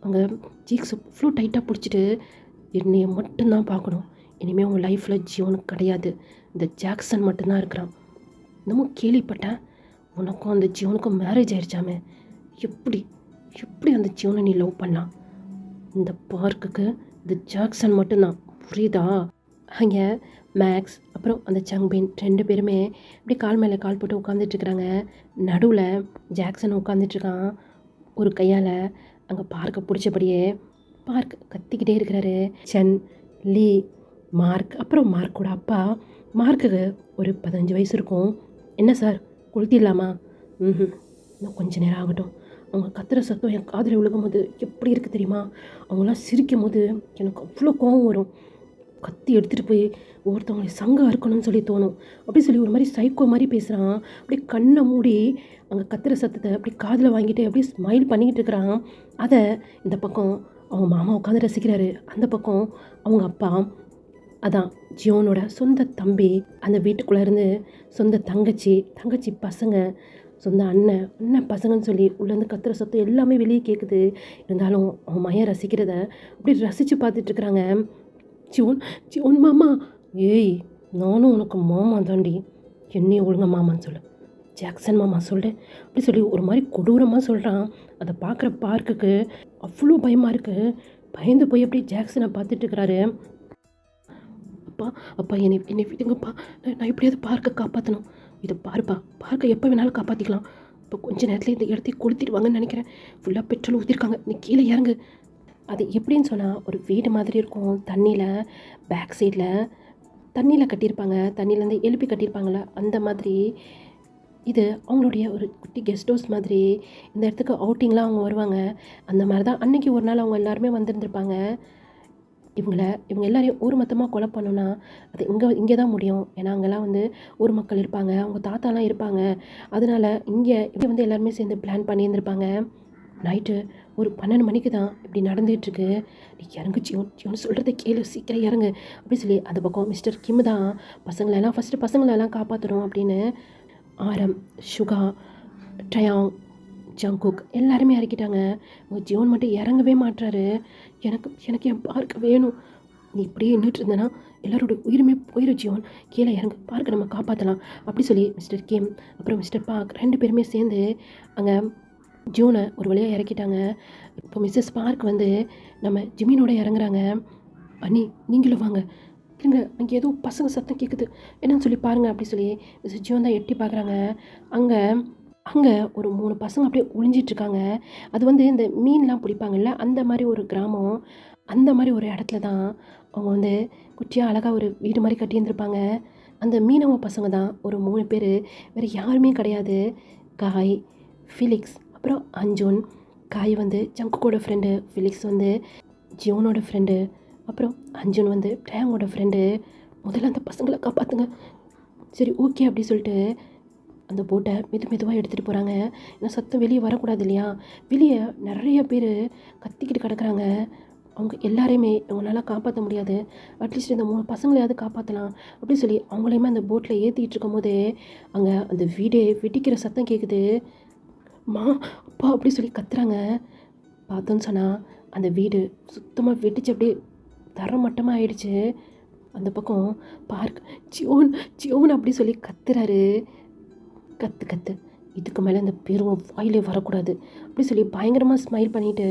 அங்கே சீக்ஸ் அவ்வளோ டைட்டாக பிடிச்சிட்டு, என்னையை மட்டும்தான் பார்க்கணும், இனிமேல் உங்கள் லைஃப்பில் ஜியோனுக்கு கிடையாது, இந்த ஜாக்சன் மட்டும்தான் இருக்கிறான். இன்னமும் கேள்விப்பட்டேன் உனக்கும் அந்த ஜியோனுக்கும் மேரேஜ் ஆயிடுச்சாமே, எப்படி அந்த ஜியோனை நீ லவ் பண்ணலாம்? இந்த பார்க்குக்கு இந்த ஜாக்சன் மட்டும்தான், புரியுதா? அங்கே மேக்ஸ் அப்புறம் அந்த சங்பீன் 2 பேருமே இப்படி கால் மேலே கால் போட்டு உட்காந்துட்ருக்குறாங்க. நடுவில் ஜாக்சன் உட்காந்துட்ருக்கான். ஒரு கையால் அங்கே பார்க்க பிடிச்சபடியே பார்க் கத்திக்கிட்டே இருக்கிறாரு. சென், லீ, மார்க் அப்புறம் மார்க்கோட அப்பா. மார்க்குக்கு ஒரு 15 வயசு இருக்கும். என்ன சார், கொளுத்திடலாமா? இன்னும் கொஞ்சம் நேரம் ஆகட்டும். அவங்க கத்துற சத்தம் என் காதில் விழுகும் போது எப்படி இருக்குது தெரியுமா? அவங்களாம் சிரிக்கும் போது எனக்கு அவ்வளோ கோவம் வரும். கத்தி எடுத்துகிட்டு போய் ஒவ்வொருத்தவங்களை சங்கம் இருக்கணும்னு சொல்லி தோணும். அப்படி சொல்லி ஒரு மாதிரி சைக்கோ மாதிரி பேசுகிறான். அப்படி கண்ணை மூடி அங்கே கத்துற சத்தத்தை அப்படி காதில் வாங்கிட்டு அப்படியே ஸ்மைல் பண்ணிக்கிட்டு இருக்கிறான். அதை இந்த பக்கம் அவங்க மாமா உட்காந்து ரசிக்கிறாரு. அந்த பக்கம் அவங்க அப்பா, அதான் ஜியோனோட சொந்த தம்பி, அந்த வீட்டுக்குள்ளே இருந்து சொந்த தங்கச்சி பசங்க, சொந்த அண்ணன் பசங்கன்னு சொல்லி உள்ளேருந்து கத்துற சத்தம் எல்லாமே வெளியே கேட்குது. இருந்தாலும் அவன் மையம் ரசிக்கிறத அப்படி ரசித்து பார்த்துட்ருக்குறாங்க. ஜியோன் மாமா, ஏய் நானும் உனக்கு மாமா தாண்டி, என்னையும் ஒழுங்க மாமான்னு சொல்லு, ஜாக்சன் மாமா சொல்லு அப்படி சொல்லி ஒரு மாதிரி கொடூரமாக சொல்கிறான். அதை பார்க்குற பார்க்குக்கு அவ்வளோ பயமாக இருக்குது. பயந்து போய் அப்படி ஜாக்சனை பார்த்துட்ருக்கிறாரு. அப்பா என்னை விடுங்கப்பா, நான் எப்படியாவது பார்க்கை காப்பாற்றணும். இதை பார்க்கை எப்போ வேணாலும் காப்பாற்றிக்கலாம். இப்போ கொஞ்ச நேரத்தில் இந்த இடத்தையும் கொளுத்திடுவாங்கன்னு நினைக்கிறேன். ஃபுல்லாக பெட்ரோல் ஊற்றிருக்காங்க, நீ கீழே இறங்கு. அது எப்படின்னு சொன்னால் ஒரு வீடு மாதிரி இருக்கும். தண்ணியில் பேக் சைடில் தண்ணியில் கட்டியிருப்பாங்க, தண்ணியிலேருந்து எழுப்பி கட்டியிருப்பாங்கள அந்த மாதிரி. இது அவங்களுடைய ஒரு குட்டி கெஸ்ட் ஹவுஸ் மாதிரி. இந்த இடத்துக்கு அவுட்டிங்லாம் அவங்க வருவாங்க. அந்த மாதிரி தான் அன்றைக்கி ஒரு நாள் அவங்க எல்லாருமே வந்திருந்துருப்பாங்க. இவங்க எல்லாரையும் ஊர் மொத்தமாக கொலை பண்ணோன்னா அது இங்கே தான் முடியும். ஏன்னா அங்கெல்லாம் வந்து ஊர் மக்கள் இருப்பாங்க, அவங்க தாத்தாலாம் இருப்பாங்க. அதனால் இங்கே வந்து எல்லாருமே சேர்ந்து பிளான் பண்ணியிருந்திருப்பாங்க. நைட்டு ஒரு 12 மணிக்கு தான் இப்படி நடந்துகிட்ருக்கு. நீ இறங்கு ஜியோன், ஜியோன் சொல்கிறத கேளு, சீக்கிரம் இறங்கு அப்படி சொல்லி அந்த பக்கம் மிஸ்டர் கிம் தான் பசங்களெல்லாம் ஃபஸ்ட்டு பசங்களெல்லாம் காப்பாற்றணும் அப்படின்னு ஆரம், சுகா, ட்ரயாங், ஜங்குக் எல்லாருமே இறக்கிட்டாங்க. உங்கள் ஜியோன் மட்டும் இறங்கவே மாட்டுறாரு. எனக்கு எனக்கு என் பார்க்க வேணும். நீ இப்படியே நின்றுட்டு இருந்தேன்னா எல்லாரோட உயிருமே போயிடும் ஜியோன். கீழே இறங்கு, பார்க்க நம்ம காப்பாற்றலாம் அப்படி சொல்லி மிஸ்டர் கிம் அப்புறம் மிஸ்டர் பார்க் 2 பேருமே சேர்ந்து அங்கே ஜியோனை ஒரு வழியாக இறக்கிட்டாங்க. இப்போ மிஸ்ஸஸ் பார்க் வந்து நம்ம ஜிமினோட இறங்குறாங்க. அண்ணி நீங்களும் வாங்க, இருங்க, அங்கே ஏதோ பசங்க சத்தம் கேட்குது, என்னன்னு சொல்லி பாருங்கள் அப்படி சொல்லி மிஸ்ஸஸ் ஜியோன் தான் எட்டி பார்க்குறாங்க. அங்கே அங்கே ஒரு 3 பசங்க அப்படியே ஒளிஞ்சிட்ருக்காங்க. அது வந்து இந்த மீன்லாம் பிடிப்பாங்கல்ல அந்த மாதிரி ஒரு கிராமம். அந்த மாதிரி ஒரு இடத்துல தான் அவங்க வந்து குட்டியாக அழகாக ஒரு வீடு மாதிரி கட்டியிருந்துருப்பாங்க. அந்த மீனவ பசங்க தான் ஒரு 3 பேர், வேறு யாருமே கிடையாது. காய், ஃபிலிக்ஸ், அப்புறம் அஞ்சுன். காய் வந்து ஜங்குக்கோட ஃப்ரெண்டு, ஃபிலிக்ஸ் வந்து ஜியோனோட ஃப்ரெண்டு, அப்புறம் அஞ்சுன் வந்து டேங்கோட ஃப்ரெண்டு. முதல்ல அந்த பசங்களை காப்பாற்றுங்க. சரி ஓகே அப்படி சொல்லிட்டு அந்த போட்டை மெதுவாக எடுத்துகிட்டு போகிறாங்க. ஏன்னா சத்தம் வெளியே வரக்கூடாது இல்லையா. வெளியே நிறைய பேர் கத்திக்கிட்டு கிடக்குறாங்க. அவங்க எல்லாரையுமே அவங்களால காப்பாற்ற முடியாது, அட்லீஸ்ட் இந்த 3 பசங்களையாவது காப்பாற்றலாம் அப்படின்னு சொல்லி அவங்களையுமே அந்த போட்டில் ஏற்றிக்கிட்டு இருக்கும் போதே அங்கே அந்த வீடே வெடிக்கிற சத்தம் கேட்குது. மா, அப்பா அப்படி சொல்லி கத்துறாங்க. பார்த்தோன்னு சொன்னால் அந்த வீடு சுத்தமாக வெடிச்சு அப்படியே தரமட்டமாக ஆயிடுச்சு. அந்த பக்கம் பார்க் ஜியோன் ஜியோன் அப்படி சொல்லி கத்துறாரு. கத்து இதுக்கு மேலே இந்த பேரும் வாயிலே வரக்கூடாது அப்படி சொல்லி பயங்கரமாக ஸ்மைல் பண்ணிவிட்டு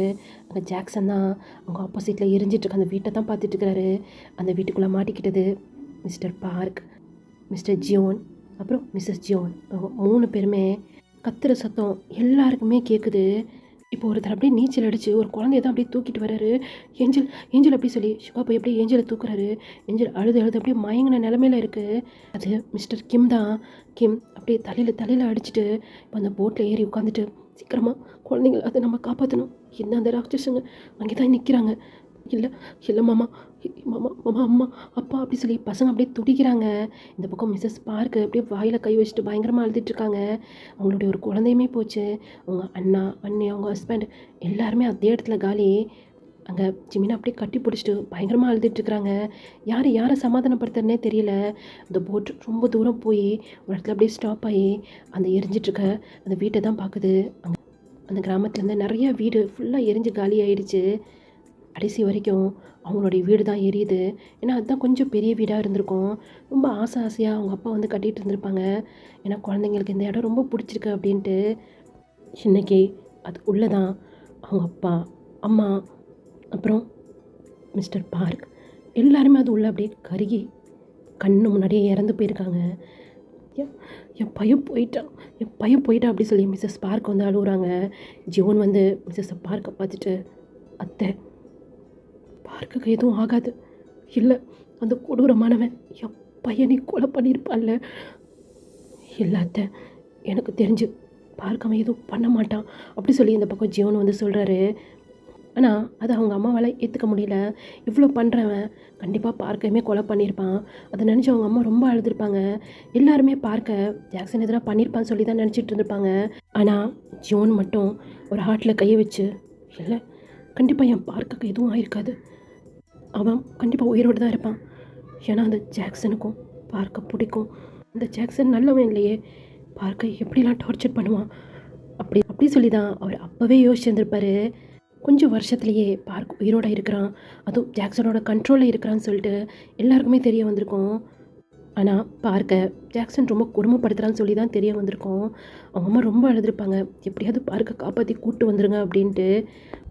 அங்கே ஜாக்சன் தான் அவங்க ஆப்போசிட்டில் எரிஞ்சிட்ருக்க அந்த வீட்டை தான் பார்த்துட்ருக்கிறாரு. அந்த வீட்டுக்குள்ளே மாட்டிக்கிட்டது மிஸ்டர் பார்க், மிஸ்டர் ஜியோன், அப்புறம் மிஸ்ஸஸ் ஜியோன். அவங்க 3 பேருமே கத்துற சத்தம் எல்லாருக்குமே கேட்குது. இப்போ ஒருத்தர் அப்படியே நீச்சல் அடித்து ஒரு குழந்தைய தான் அப்படியே தூக்கிட்டு வர்றாரு. ஏஞ்சல் ஏஞ்சல் அப்படி சொல்லி சுகா போய் அப்படியே ஏஞ்சலை தூக்குறாரு. ஏஞ்சல் அழுது அப்படியே மயங்கின நிலமையில இருக்குது. அது மிஸ்டர் கிம் தான். கிம் அப்படியே தலையில் அடிச்சுட்டு இப்போ அந்த போட்டில் ஏறி உட்காந்துட்டு சீக்கிரமாக குழந்தைங்கள அதை நம்ம காப்பாற்றணும். என்ன அந்த ராட்சஸுங்க அங்கே தான் நிற்கிறாங்க. இல்லை மாமா, மாமா மாமா அம்மா அப்பா அப்படி சொல்லி பசங்க அப்படியே துடிக்கிறாங்க. இந்த பக்கம் மிஸ்ஸஸ் பார்க்கு அப்படியே வாயில் கை வச்சுட்டு பயங்கரமாக அழுதுட்டுருக்காங்க. அவங்களுடைய ஒரு குழந்தையுமே போச்சு. அவங்க அண்ணா, அண்ணி, அவங்க ஹஸ்பண்ட் எல்லாருமே அதே இடத்துல காலி. அங்கே ஜிமினா அப்படியே கட்டி பிடிச்சிட்டு பயங்கரமாக அழுதுட்டுருக்குறாங்க. யாரை சமாதானப்படுத்துறதுனே தெரியல. அந்த போட் ரொம்ப தூரம் போய் ஒரு இடத்துல அப்படியே ஸ்டாப் ஆகி அந்த எரிஞ்சிட்ருக்க அந்த வீட்டை தான் பார்க்குது. அங்கே அந்த கிராமத்துலேருந்து நிறைய வீடு ஃபுல்லாக எரிஞ்சு காலி ஆகிடுச்சு. கடைசி வரைக்கும் அவங்களுடைய வீடு தான் எரியுது. ஏன்னா அதுதான் கொஞ்சம் பெரிய வீடாக இருந்திருக்கும். ரொம்ப ஆசையாக அவங்க அப்பா வந்து கட்டிகிட்டு இருந்திருப்பாங்க. ஏன்னா குழந்தைங்களுக்கு இந்த இடம் ரொம்ப பிடிச்சிருக்கு அப்படின்ட்டு. இன்றைக்கி அது உள்ளே தான் அவங்க அப்பா, அம்மா, அப்புறம் மிஸ்டர் பார்க் எல்லாருமே அது உள்ளே அப்படியே கருகி கண்ணு முன்னாடியே இறந்து போயிருக்காங்க. என் பையன் போயிட்டான் அப்படி சொல்லி மிஸ்ஸஸ் பார்க் வந்து அழுகுறாங்க. ஜியோன் வந்து மிஸ்ஸஸ் பார்க்கை பார்த்துட்டு, அத்தை பார்க்குக்கு எதுவும் ஆகாது, இல்லை அந்த கொடூரமானவன் என் பையனை கொலை பண்ணியிருப்பான்ல, இல்லாத எனக்கு தெரிஞ்சு பார்க்கவன் எதுவும் பண்ண மாட்டான் அப்படி சொல்லி இந்த பக்கம் ஜியோன் வந்து சொல்கிறாரு. ஆனால் அது அவங்க அம்மாவால் ஏற்றுக்க முடியல. இவ்வளோ பண்ணுறவன் கண்டிப்பாக பார்க்கையுமே கொலை பண்ணியிருப்பான். அதை நினச்சி அவங்க அம்மா ரொம்ப அழுதுருப்பாங்க. எல்லாருமே பார்க்க ஜாக்சன் எதனா பண்ணியிருப்பான்னு சொல்லி தான் நினச்சிட்டு இருந்திருப்பாங்க. ஆனால் ஜியோன் மட்டும் ஒரு ஹார்ட்டில் கையை வச்சு, இல்லை கண்டிப்பாக என் பார்க்குக்கு எதுவும் ஆயிருக்காது, அவன் கண்டிப்பாக உயிரோடு தான் இருப்பான். ஏன்னா அந்த ஜாக்சனுக்கும் பார்க்க பிடிக்கும். அந்த ஜாக்சன் நல்லவன் இல்லையே, பார்க்க எப்படிலாம் டார்ச்சர் பண்ணுவான் அப்படி சொல்லி தான் அவர் அப்போவே யோசிச்சுருந்துருப்பார். கொஞ்சம் வருஷத்துலேயே பார்க் உயிரோடு இருக்கிறான், அதுவும் ஜாக்சனோட கண்ட்ரோலில் இருக்கிறான்னு சொல்லிட்டு எல்லாருக்குமே தெரிய வந்திருக்கும். ஆனால் பார்க்க ஜாக்சன் ரொம்ப கொடுமைப்படுத்துகிறான்னு சொல்லி தான் தெரிய வந்திருக்கும். அவங்க அம்மா ரொம்ப அழுதுருப்பாங்க, எப்படியாவது பார்க்க காப்பாற்றி கூப்பிட்டு வந்துருங்க அப்படின்ட்டு.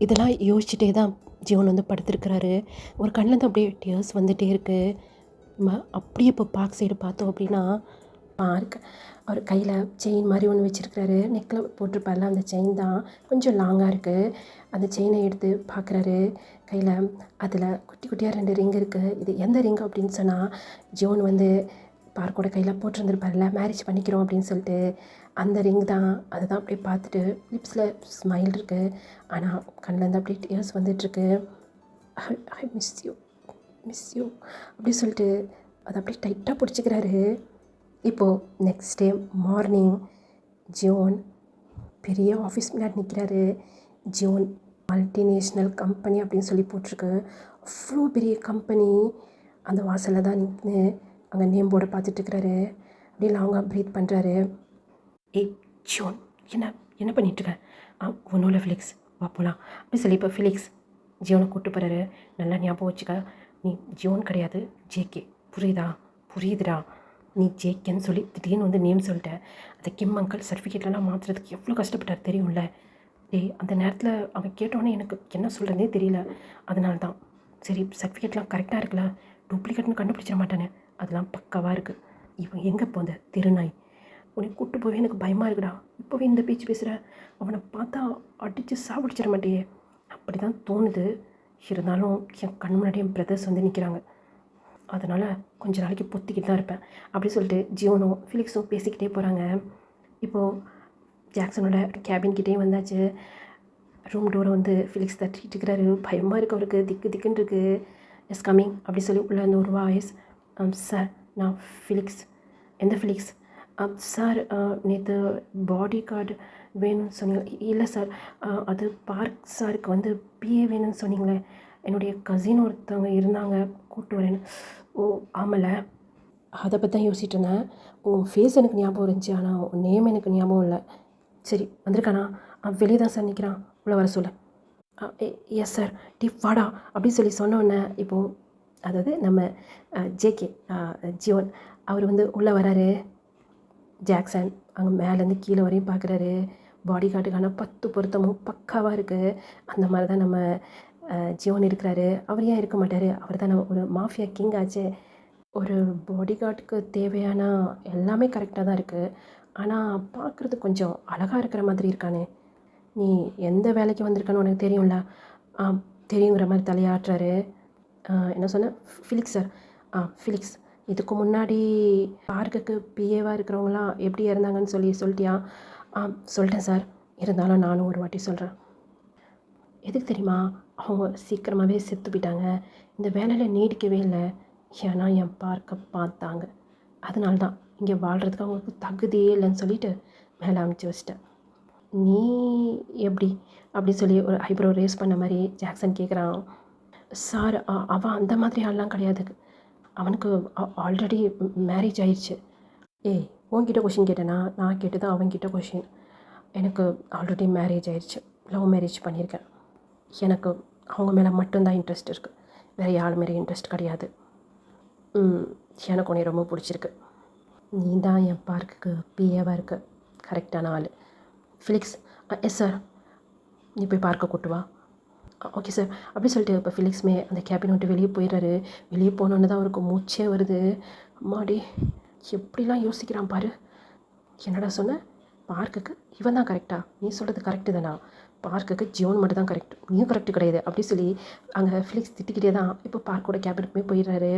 இதெல்லாம் யோசிச்சுட்டே தான் ஜியோன் வந்து படுத்துருக்கிறாரு. ஒரு கண்ணில் தான் அப்படியே டியர்ஸ் வந்துகிட்டே இருக்குது. நம்ம அப்படியே இப்போ பார்க் சைடு பார்த்தோம் அப்படின்னா பார்க் அவர் கையில் செயின் மாதிரி ஒன்று வச்சுருக்கிறாரு. நெக்கில் போட்டிருப்பார்ல அந்த செயின் தான் கொஞ்சம் லாங்காக இருக்குது. அந்த செயினை எடுத்து பார்க்குறாரு கையில். அதில் குட்டி குட்டியாக 2 ரிங் இருக்குது. இது எந்த ரிங் அப்படின்னு சொன்னால் ஜியோன் வந்து பார்க்கோட கையில் போட்டிருந்துருப்பார்ல மேரேஜ் பண்ணிக்கிறோம் அப்படின்னு சொல்லிட்டு அந்த ரிங் தான். அதை தான் அப்படியே பார்த்துட்டு லிப்ஸில் ஸ்மைல் இருக்குது, ஆனால் கண்ணிலேருந்து அப்படியே டியர்ஸ் வந்துட்டுருக்கு. ஐ மிஸ் யூ அப்படி சொல்லிட்டு அதை அப்படியே டைட்டாக பிடிச்சிக்கிறாரு. இப்போது நெக்ஸ்ட் டே மார்னிங் ஜியோன் பெரிய ஆஃபீஸ் முன்னாடி நிற்கிறாரு. ஜியோன் மல்டிநேஷ்னல் கம்பெனி அப்படின்னு சொல்லி போட்டிருக்கு. அவ்வளோ பெரிய கம்பெனி. அந்த வாசலில் தான் நின்று அங்கே நேம் போர்டை பார்த்துட்ருக்கிறாரு. அப்படியே லாங்காக ப்ரீத் பண்ணுறாரு. ஏய் ஜோன், என்ன என்ன பண்ணிகிட்ருக்க? ஒன்றும் இல்லை ஃபிலிக்ஸ், வா போகலாம் அப்படி சொல்லி இப்போ ஃபிலிக்ஸ் ஜியோனை கூப்பிட்டு போகிறாரு. நல்லா ஞாபகம் வச்சுக்க, நீ ஜியோன் கிடையாது, ஜேகே. புரியுதுடா. நீ ஜேகேன்னு சொல்லி திடீர்னு வந்து நேம் சொல்லிட்டேன். அந்த கிம் அங்கிள் சர்டிஃபிகேட்லாம் மாற்றுறதுக்கு எவ்வளோ கஷ்டப்பட்டார் தெரியும்ல. டேய், அந்த நேரத்தில் அவன் கேட்டோன்னே எனக்கு என்ன சொல்கிறதே தெரியல. அதனால தான் சரி, சர்டிஃபிகேட்லாம் கரெக்டாக இருக்குல்ல, டூப்ளிகேட்னு கண்டுபிடிச்சிட மாட்டானே, அதெல்லாம் பக்காவாக இருக்குது. இவன் எங்கே போந்த திருநாய், உன்னை கூப்பிட்டு போவே எனக்கு பயமாக இருக்குடா. இப்போவே இந்த பேச்சு பேசுகிற, அவனை பார்த்தா அடித்து சாப்பிடிச்சிட மாட்டேயே. அப்படி தான் தோணுது. இருந்தாலும் என் கண் முன்னாடி என் பிரதர்ஸ் வந்து நிற்கிறாங்க. அதனால் கொஞ்ச நாளைக்கு பொத்திக்கிட்டு தான் இருப்பேன் அப்படி சொல்லிட்டு ஜியோனும் ஃபிலிக்ஸும் பேசிக்கிட்டே போகிறாங்க. இப்போது ஜாக்சனோட கேபின்கிட்டேயும் வந்தாச்சு. ரூம் டோரை வந்து ஃபிலிக்ஸ் தட்டிகிட்டு இருக்கிறாரு. பயமாக இருக்குது அவருக்கு, திக்குன்னு இருக்குது. எஸ் கம்மிங் அப்படி சொல்லி உள்ள அந்த ஒரு வாய்ஸ். சார், நான் ஃபிலிக்ஸ். எந்த ஃபிலிக்ஸ்? சார், நேற்று பாடி கார்டு வேணும்னு சொன்னீங்க. இல்லை சார், அது பார்க் சாருக்கு வந்து பிஏ வேணும்னு சொன்னீங்களே, என்னுடைய கசின் ஒருத்தவங்க இருந்தாங்க, கூப்பிட்டு வரேன்னு. ஓ ஆமல, அதை பற்றி தான் யோசிச்சுட்டு இருந்தேன். உன் ஃபேஸ் எனக்கு ஞாபகம் இருந்துச்சு, ஆனால் உன் நேம் எனக்கு ஞாபகம் இல்லை. சரி, வந்திருக்கானா? வெளியே தான் சார் நிற்கிறான், உள்ளே வர சொல்ல. எஸ் சார், வாடா அப்படின்னு சொல்லி சொன்னோன்னே இப்போது அதாவது நம்ம ஜேகே ஜியோன் அவர் வந்து உள்ளே வராரு. ஜாக்சன் அங்கே மேலேருந்து கீழே வரையும் பார்க்குறாரு. பாடி கார்டுக்கான 10 பொருத்தமும் பக்காவாக இருக்குது. அந்த மாதிரி தான் நம்ம ஜியோன் இருக்கிறாரு. அவர் ஏன் இருக்க மாட்டார்? அவர் தான் நம்ம ஒரு மாஃபியா கிங் ஆச்சு. ஒரு பாடி கார்டுக்கு தேவையான எல்லாமே கரெக்டாக தான் இருக்குது. ஆனால் பார்க்குறது கொஞ்சம் அழகாக இருக்கிற மாதிரி இருக்கானே. நீ எந்த வேலைக்கு வந்திருக்கான்னு உனக்கு தெரியும்ல? தெரியுங்கிற மாதிரி தலையாட்டுறாரு. என்ன சொன்னேன்? Felix sir. ஃபிலிக்ஸ், இதுக்கு முன்னாடி பார்க்குக்கு பிஏவாக இருக்கிறவங்களாம் எப்படி இருந்தாங்கன்னு சொல்லிட்டியா? சொல்லிட்டேன் சார். இருந்தாலும் நானும் ஒரு வாட்டி சொல்கிறேன். எதுக்கு தெரியுமா? அவங்க சீக்கிரமாகவே செத்து போயிட்டாங்க. இந்த வேலையில் நீடிக்கவே இல்லை. ஏன்னா என் பார்க்க பார்த்தாங்க. அதனால தான் இங்கே வாழ்கிறதுக்கு அவங்களுக்கு தகுதியே இல்லைன்னு சொல்லிட்டு மேலே அமுச்சு வச்சிட்டேன். நீ எப்படி அப்படி சொல்லி ஒரு ஐப்ரோ ரேஸ் பண்ண மாதிரி ஜாக்சன் கேட்குறான். சார், அவன் அந்த மாதிரி ஆள்லாம் கிடையாது. அவனுக்கு ஆல்ரெடி மேரேஜ் ஆயிடுச்சு. ஏய், உன்கிட்ட கொஷின் கேட்டேனா? நான் கேட்டு தான் அவன்கிட்ட கொஷின். எனக்கு ஆல்ரெடி மேரேஜ் ஆயிடுச்சு. லவ் மேரேஜ் பண்ணியிருக்கேன். எனக்கு அவங்க மேலே மட்டும்தான் இன்ட்ரெஸ்ட் இருக்குது. வேறு யார் மேலே இன்ட்ரெஸ்ட் கிடையாது. எனக்கு உன்னை ரொம்ப பிடிச்சிருக்கு. நீ தான் என் பார்க்குக்கு பிஏவாக இருக்க கரெக்டான ஆள். ஃபிலிக்ஸ், எஸ் சார், நீ போய் பார்க்க கூட்டு வா. ஓகே சார் அப்படி சொல்லிட்டு இப்போ ஃபிலிக்ஸுமே அந்த கேபின் விட்டு வெளியே போயிடுறாரு. வெளியே போனோன்னு தான் அவருக்கு மூச்சே வருது. அம்மாடி, எப்படிலாம் யோசிக்கிறான் பாரு. என்னடா சொன்ன? பார்க்குக்கு இவன் தான் கரெக்டா? நீ சொல்கிறது கரெக்டு தானா? பார்க்குக்கு ஜியோன் மட்டும் தான் கரெக்ட், நீயும் கரெக்டு கிடையாது அப்படி சொல்லி அங்கே ஃபிலிக்ஸ் திட்டிக்கிட்டே தான் இப்போ பார்க்கோட கேபினுக்குமே போயிடுறாரு.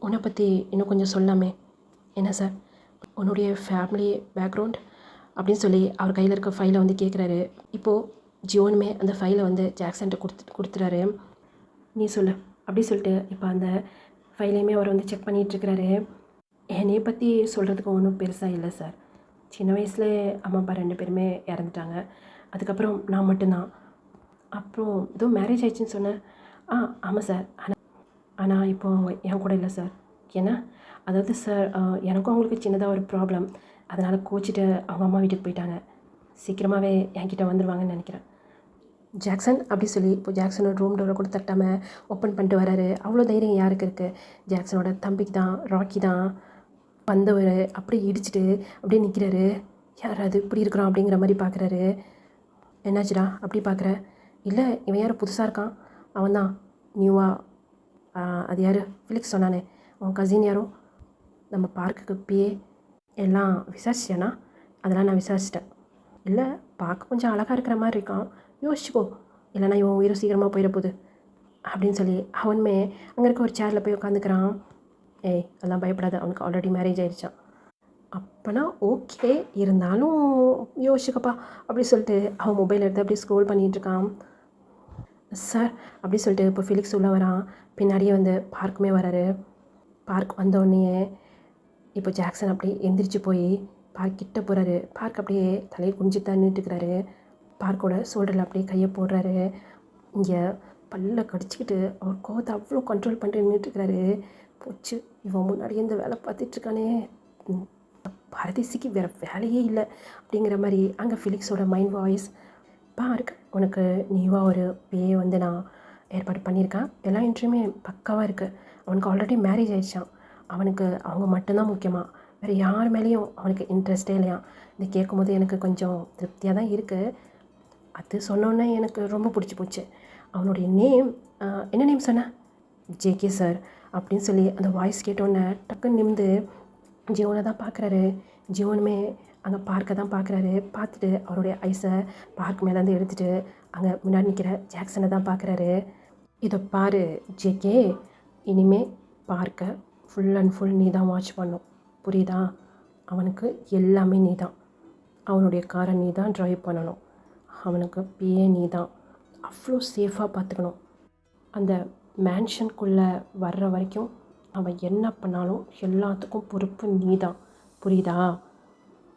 உன்னை பற்றி இன்னும் கொஞ்சம் சொல்லாமே. என்ன சார், உன்னுடைய ஃபேமிலி பேக்ரவுண்ட் அப்படின்னு சொல்லி அவர் கையில் இருக்க ஃபைலை வந்து கேட்குறாரு. இப்போது ஜியோனுமே அந்த ஃபைலை வந்து ஜாக்சன்ட்ட கொடுத்துறாரு. நீ சொல்லு அப்படி சொல்லிட்டு இப்போ அந்த ஃபைலையுமே அவர் வந்து செக் பண்ணிகிட்ருக்கிறாரு. என்னையை பற்றி சொல்கிறதுக்கு ஒன்றும் பெருசாக இல்லை சார். சின்ன வயசில் அம்மா அப்பா 2 பேருமே இறந்துட்டாங்க. அதுக்கப்புறம் நான் மட்டும்தான். அப்புறம் ஏதோ மேரேஜ் ஆயிடுச்சுன்னு சொன்னேன். ஆமாம் சார். ஆனால் இப்போ அவங்க என் கூட இல்லை சார். ஏன்னா அதாவது சார், எனக்கும் அவங்களுக்கு சின்னதாக ஒரு ப்ராப்ளம். அதனால் கோச்சிட்டு அவங்க அம்மா வீட்டுக்கு போயிட்டாங்க. சீக்கிரமாகவே என்கிட்ட வந்துடுவாங்கன்னு நினைக்கிறேன். ஜாக்சன் அப்படி சொல்லி இப்போ ஜாக்சனோட ரூம் டோரை கூட தட்டாமல் ஓப்பன் பண்ணிட்டு வராரு. அவ்வளோ தைரியம் யாருக்கு இருக்குது? ஜாக்சனோட தம்பிக்கு தான், ராக்கி தான். வந்தவர் அப்படியே இடிச்சிட்டு அப்படியே நிற்கிறாரு. யார் அது இப்படி இருக்கிறான் அப்படிங்கிற மாதிரி பார்க்குறாரு. என்னாச்சுடா அப்படி பார்க்குற? இல்லை, இவன் யார் புதுசாக இருக்கான்? அவன் தான் நியூவாக. அது யார்? ஃபிலிக்ஸ் சொன்னானே, அவன் கசின் யாரோ நம்ம பார்க்குக்கு பிஏ. எல்லாம் விசாரிச்சிட்டேனா? அதெல்லாம் நான் விசாரிச்சிட்டேன். இல்லை, பார்க்க கொஞ்சம் அழகாக இருக்கிற மாதிரி இருக்கான், யோசிச்சுக்கோ, இல்லைனா இவன் உயிரை சீக்கிரமாக போயிட போகுது அப்படின்னு சொல்லி அவனுமே அங்கே இருக்க ஒரு சேரில் போய் உட்காந்துக்கிறான். ஏய், அதெல்லாம் பயப்படாது, அவனுக்கு ஆல்ரெடி மேரேஜ் ஆகிடுச்சான். அப்போனா ஓகே, இருந்தாலும் யோசிச்சுக்கப்பா அப்படி சொல்லிட்டு அவன் மொபைல் எடுத்து அப்படியே ஸ்க்ரோல் பண்ணிகிட்ருக்கான். சார் அப்படி சொல்லிட்டு இப்போ ஃபிலிக்ஸ் உள்ளே வரான். பின்னாடியே வந்து பார்க்குமே வராரு. பார்க் வந்தோடனே இப்போ ஜாக்சன் அப்படியே எந்திரிச்சு போய் பார்க் கிட்ட போகிறாரு. பார்க் அப்படியே தலையை குனிஞ்சு தான் நின்றுட்டுருக்கிறாரு. பார்க்கோட ஷோல்டரில் அப்படியே கையை போடுறாரு. இங்கே பல்ல கடிச்சிக்கிட்டு அவர் கோவத்தை அவ்வளோ கண்ட்ரோல் பண்ணிட்டு நின்றுட்டுருக்கிறாரு. போச்சு, இவன் முன்னாடியே இந்த வேலை பார்த்துட்ருக்கானே, பாரதேசிக்கு வேறு வேலையே இல்லை அப்படிங்கிற மாதிரி அங்கே ஃபிலிக்ஸோட மைண்ட் வாய்ஸ். பாருக்கு, உனக்கு நீவாக ஒரு பேயை வந்து நான் ஏற்பாடு பண்ணியிருக்கேன். எல்லா இன்ட்ரியுமே பக்காவாக இருக்குது. அவனுக்கு ஆல்ரெடி மேரேஜ் ஆகிடுச்சான். அவனுக்கு அவங்க மட்டும்தான் முக்கியமாக, வேறு யார் மேலேயும் அவனுக்கு இன்ட்ரெஸ்டே இல்லையா. இது கேட்கும்போது எனக்கு கொஞ்சம் திருப்தியாக தான் இருக்குது. அது சொன்னோன்னே எனக்கு ரொம்ப பிடிச்சி போச்சு. அவனுடைய நேம் என்ன நேம் சொன்ன? ஜேகே சார் அப்படின்னு சொல்லி அந்த வாய்ஸ் கேட்டோன்னே டக்குன்னு நிமிந்து ஜியோனை தான் பார்க்குறாரு. ஜியோனுமே அங்கே பார்க்க தான் பார்க்குறாரு. பார்த்துட்டு அவருடைய ஐஸை பார்க் மேலேருந்து எடுத்துகிட்டு அங்கே முன்னாடி நிற்கிற ஜாக்சனை தான் பார்க்குறாரு. இதை பாரு ஜேகே, இனிமேல் பார்க்க ஃபுல் அண்ட் ஃபுல் நீ தான் வாட்ச் பண்ணும், புரியுதா? அவனுக்கு எல்லாமே நீ தான். அவனுடைய காரை நீ தான் ட்ரைவ் பண்ணணும். அவனுக்கு பிஏ நீ தான். அவ்வளோ சேஃபாக பார்த்துக்கணும். அந்த மேன்ஷனுக்குள்ளே வர்ற வரைக்கும் அவன் என்ன பண்ணாலும் எல்லாத்துக்கும் பொறுப்பு நீ தான், புரியுதா?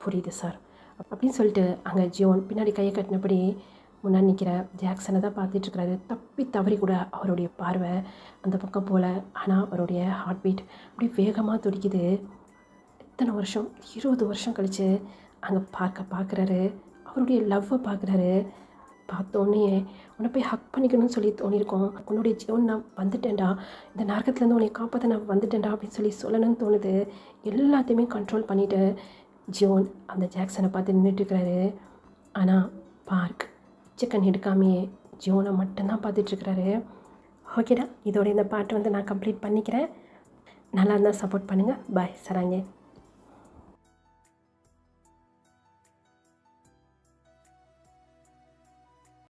புரியுது சார் அப்படின்னு சொல்லிட்டு அங்கே ஜியோன் பின்னாடி கையை கட்டினபடி முன்னாடி நிற்கிற ஜாக்சனை தான் பார்த்துட்ருக்கிறாரு. தப்பி தவறி கூட அவருடைய பார்வை அந்த பக்கம் போல். ஆனால் அவருடைய ஹார்ட் பீட் அப்படி வேகமாக துடிக்குது. இத்தனை வருஷம் 20 வருஷம் கழித்து அங்கே பார்க்குறாரு. அவருடைய லவ்வை பார்க்குறாரு. பார்த்தோன்னே உன்னை போய் ஹக் பண்ணிக்கணும்னு சொல்லி தோணியிருக்கோம். உன்னுடைய ஜீவன் நான் வந்துட்டேன்டா, இந்த நரகத்துலேருந்து உன்னை காப்பாற்ற நான் வந்துட்டேன்டா அப்படின்னு சொல்லி சொல்லணும்னு தோணுது. எல்லாத்தையுமே கண்ட்ரோல் பண்ணிவிட்டு ஜோன் அந்த ஜாக்சனை பார்த்து நின்றுட்டுருக்கிறாரு. ஆனால் பார்க் சிக்கன் எடுக்காமையே ஜோனை மட்டும்தான் பார்த்துட்ருக்கிறாரு. ஓகேடா, இதோட இந்த பாட்டை வந்து நான் கம்ப்ளீட் பண்ணிக்கிறேன். நல்லா இருந்தால் சப்போர்ட் பண்ணுங்கள். பாய் சராங்கே.